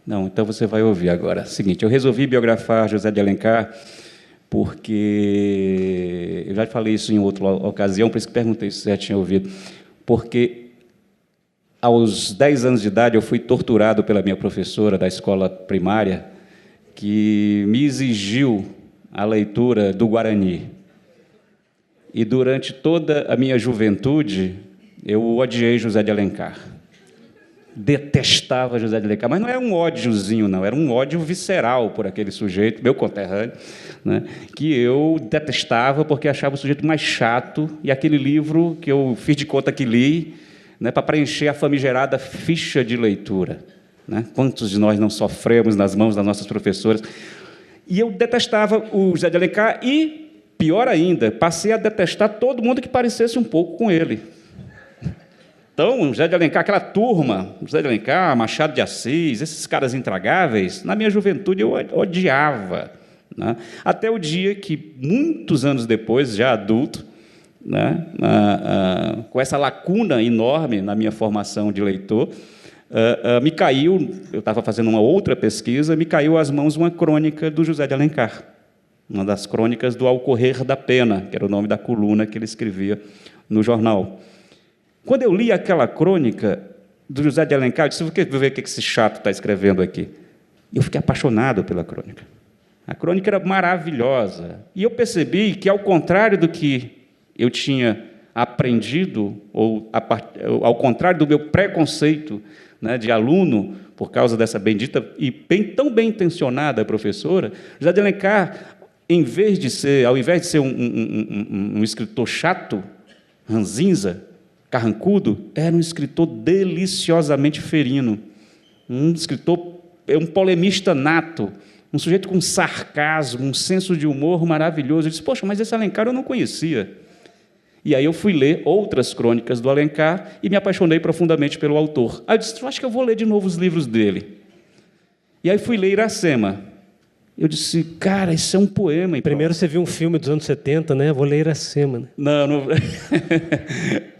Não, então você vai ouvir agora. Seguinte, eu resolvi biografar José de Alencar porque... Eu já falei isso em outra ocasião, por isso que perguntei se você já tinha ouvido. Porque aos 10 anos de idade, eu fui torturado pela minha professora da escola primária, que me exigiu a leitura do Guarani. E durante toda a minha juventude, eu odiei José de Alencar. Detestava José de Alencar, mas não era um ódiozinho, não, era um ódio visceral por aquele sujeito, meu conterrâneo, né, que eu detestava porque achava o sujeito mais chato, e aquele livro que eu fiz de conta que li, né, para preencher a famigerada ficha de leitura. Né? Quantos de nós não sofremos nas mãos das nossas professoras? E eu detestava o José de Alencar e, pior ainda, passei a detestar todo mundo que parecesse um pouco com ele. Então, José de Alencar, aquela turma, José de Alencar, Machado de Assis, esses caras intragáveis, na minha juventude eu odiava. Né? Até o dia que, muitos anos depois, já adulto, né, com essa lacuna enorme na minha formação de leitor, me caiu, eu estava fazendo uma outra pesquisa, me caiu às mãos uma crônica do José de Alencar, uma das crônicas do Ao Correr da Pena, que era o nome da coluna que ele escrevia no jornal. Quando eu li aquela crônica do José de Alencar, eu disse, vou ver o que esse chato está escrevendo aqui. Eu fiquei apaixonado pela crônica. A crônica era maravilhosa. E eu percebi que, ao contrário do que eu tinha aprendido, ou ao contrário do meu preconceito, né, de aluno, por causa dessa bendita e tão bem intencionada professora, José de Alencar, ao invés de ser um escritor chato, ranzinza, carrancudo, era um escritor deliciosamente ferino, um escritor, um polemista nato, um sujeito com sarcasmo, um senso de humor maravilhoso. Eu disse, poxa, mas esse Alencar eu não conhecia. E aí eu fui ler outras crônicas do Alencar e me apaixonei profundamente pelo autor. Aí eu disse, acho que eu vou ler de novo os livros dele. E aí fui ler Iracema. Eu disse, cara, isso é um poema. Primeiro você viu um filme dos anos 70, né? Vou ler Iracema. Né? Não.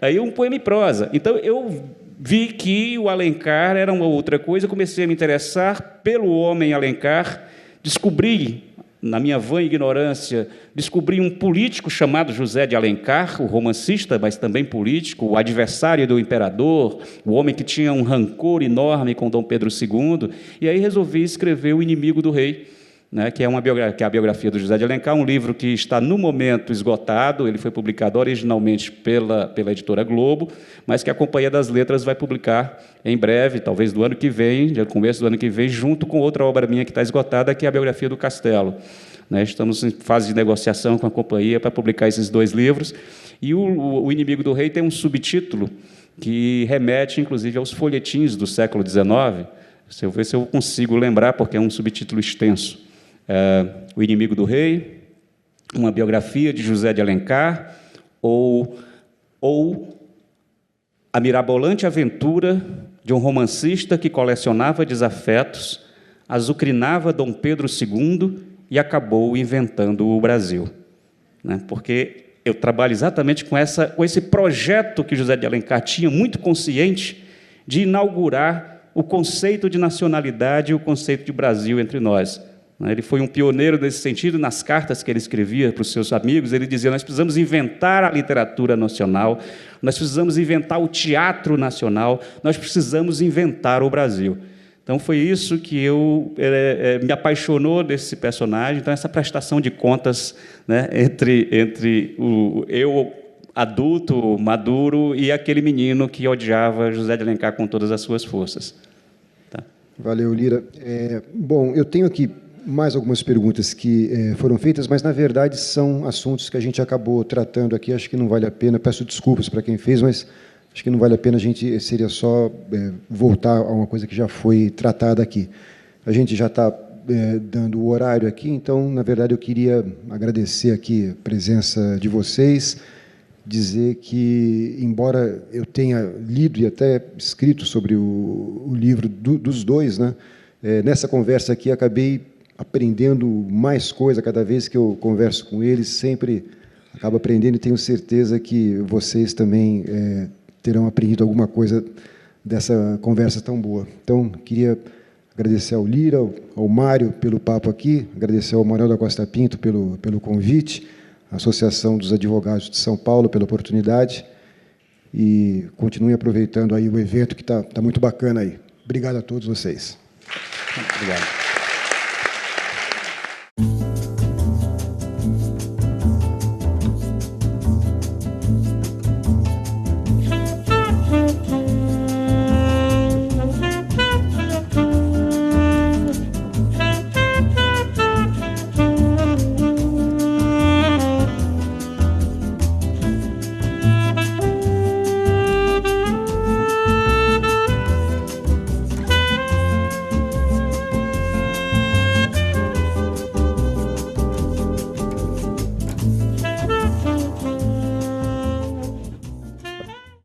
Aí um poema em prosa. Então eu vi que o Alencar era uma outra coisa, comecei a me interessar pelo homem Alencar, descobri, na minha vã ignorância, descobri um político chamado José de Alencar, o romancista, mas também político, o adversário do imperador, o homem que tinha um rancor enorme com Dom Pedro II, e aí resolvi escrever O Inimigo do Rei, né, que é a biografia do José de Alencar, um livro que está, no momento, esgotado. Ele foi publicado originalmente pela editora Globo, mas que a Companhia das Letras vai publicar em breve, talvez do ano que vem, no começo do ano que vem, junto com outra obra minha que está esgotada, que é a biografia do Castelo. Né, estamos em fase de negociação com a companhia para publicar esses dois livros. E o Inimigo do Rei tem um subtítulo que remete, inclusive, aos folhetins do século XIX. Se eu ver se eu consigo lembrar, porque é um subtítulo extenso. O Inimigo do Rei, uma biografia de José de Alencar, ou a mirabolante aventura de um romancista que colecionava desafetos, azucrinava Dom Pedro II e acabou inventando o Brasil. Né? Porque eu trabalho exatamente com esse projeto que José de Alencar tinha, muito consciente, de inaugurar o conceito de nacionalidade e o conceito de Brasil entre nós. Ele foi um pioneiro nesse sentido. Nas cartas que ele escrevia para os seus amigos, ele dizia, nós precisamos inventar a literatura nacional, nós precisamos inventar o teatro nacional, nós precisamos inventar o Brasil. Então, foi isso que me apaixonou desse personagem. Então, essa prestação de contas, né, entre eu, adulto, maduro, e aquele menino que odiava José de Alencar com todas as suas forças. Tá? Valeu, Lira. Bom, eu tenho aqui mais algumas perguntas que foram feitas, mas, na verdade, são assuntos que a gente acabou tratando aqui. Acho que não vale a pena, peço desculpas para quem fez, mas acho que não vale a pena, seria só voltar a uma coisa que já foi tratada aqui. A gente já está dando o horário aqui, então, na verdade, eu queria agradecer aqui a presença de vocês, dizer que, embora eu tenha lido e até escrito sobre o livro dos dois, né, nessa conversa aqui acabei aprendendo mais coisa cada vez que eu converso com eles, sempre acabo aprendendo, e tenho certeza que vocês também terão aprendido alguma coisa dessa conversa tão boa. Então, queria agradecer ao Lira, ao Mário pelo papo aqui, agradecer ao Manuel da Costa Pinto pelo convite, à Associação dos Advogados de São Paulo pela oportunidade, e continuem aproveitando aí o evento, que está muito bacana aí. Obrigado a todos vocês. Obrigado.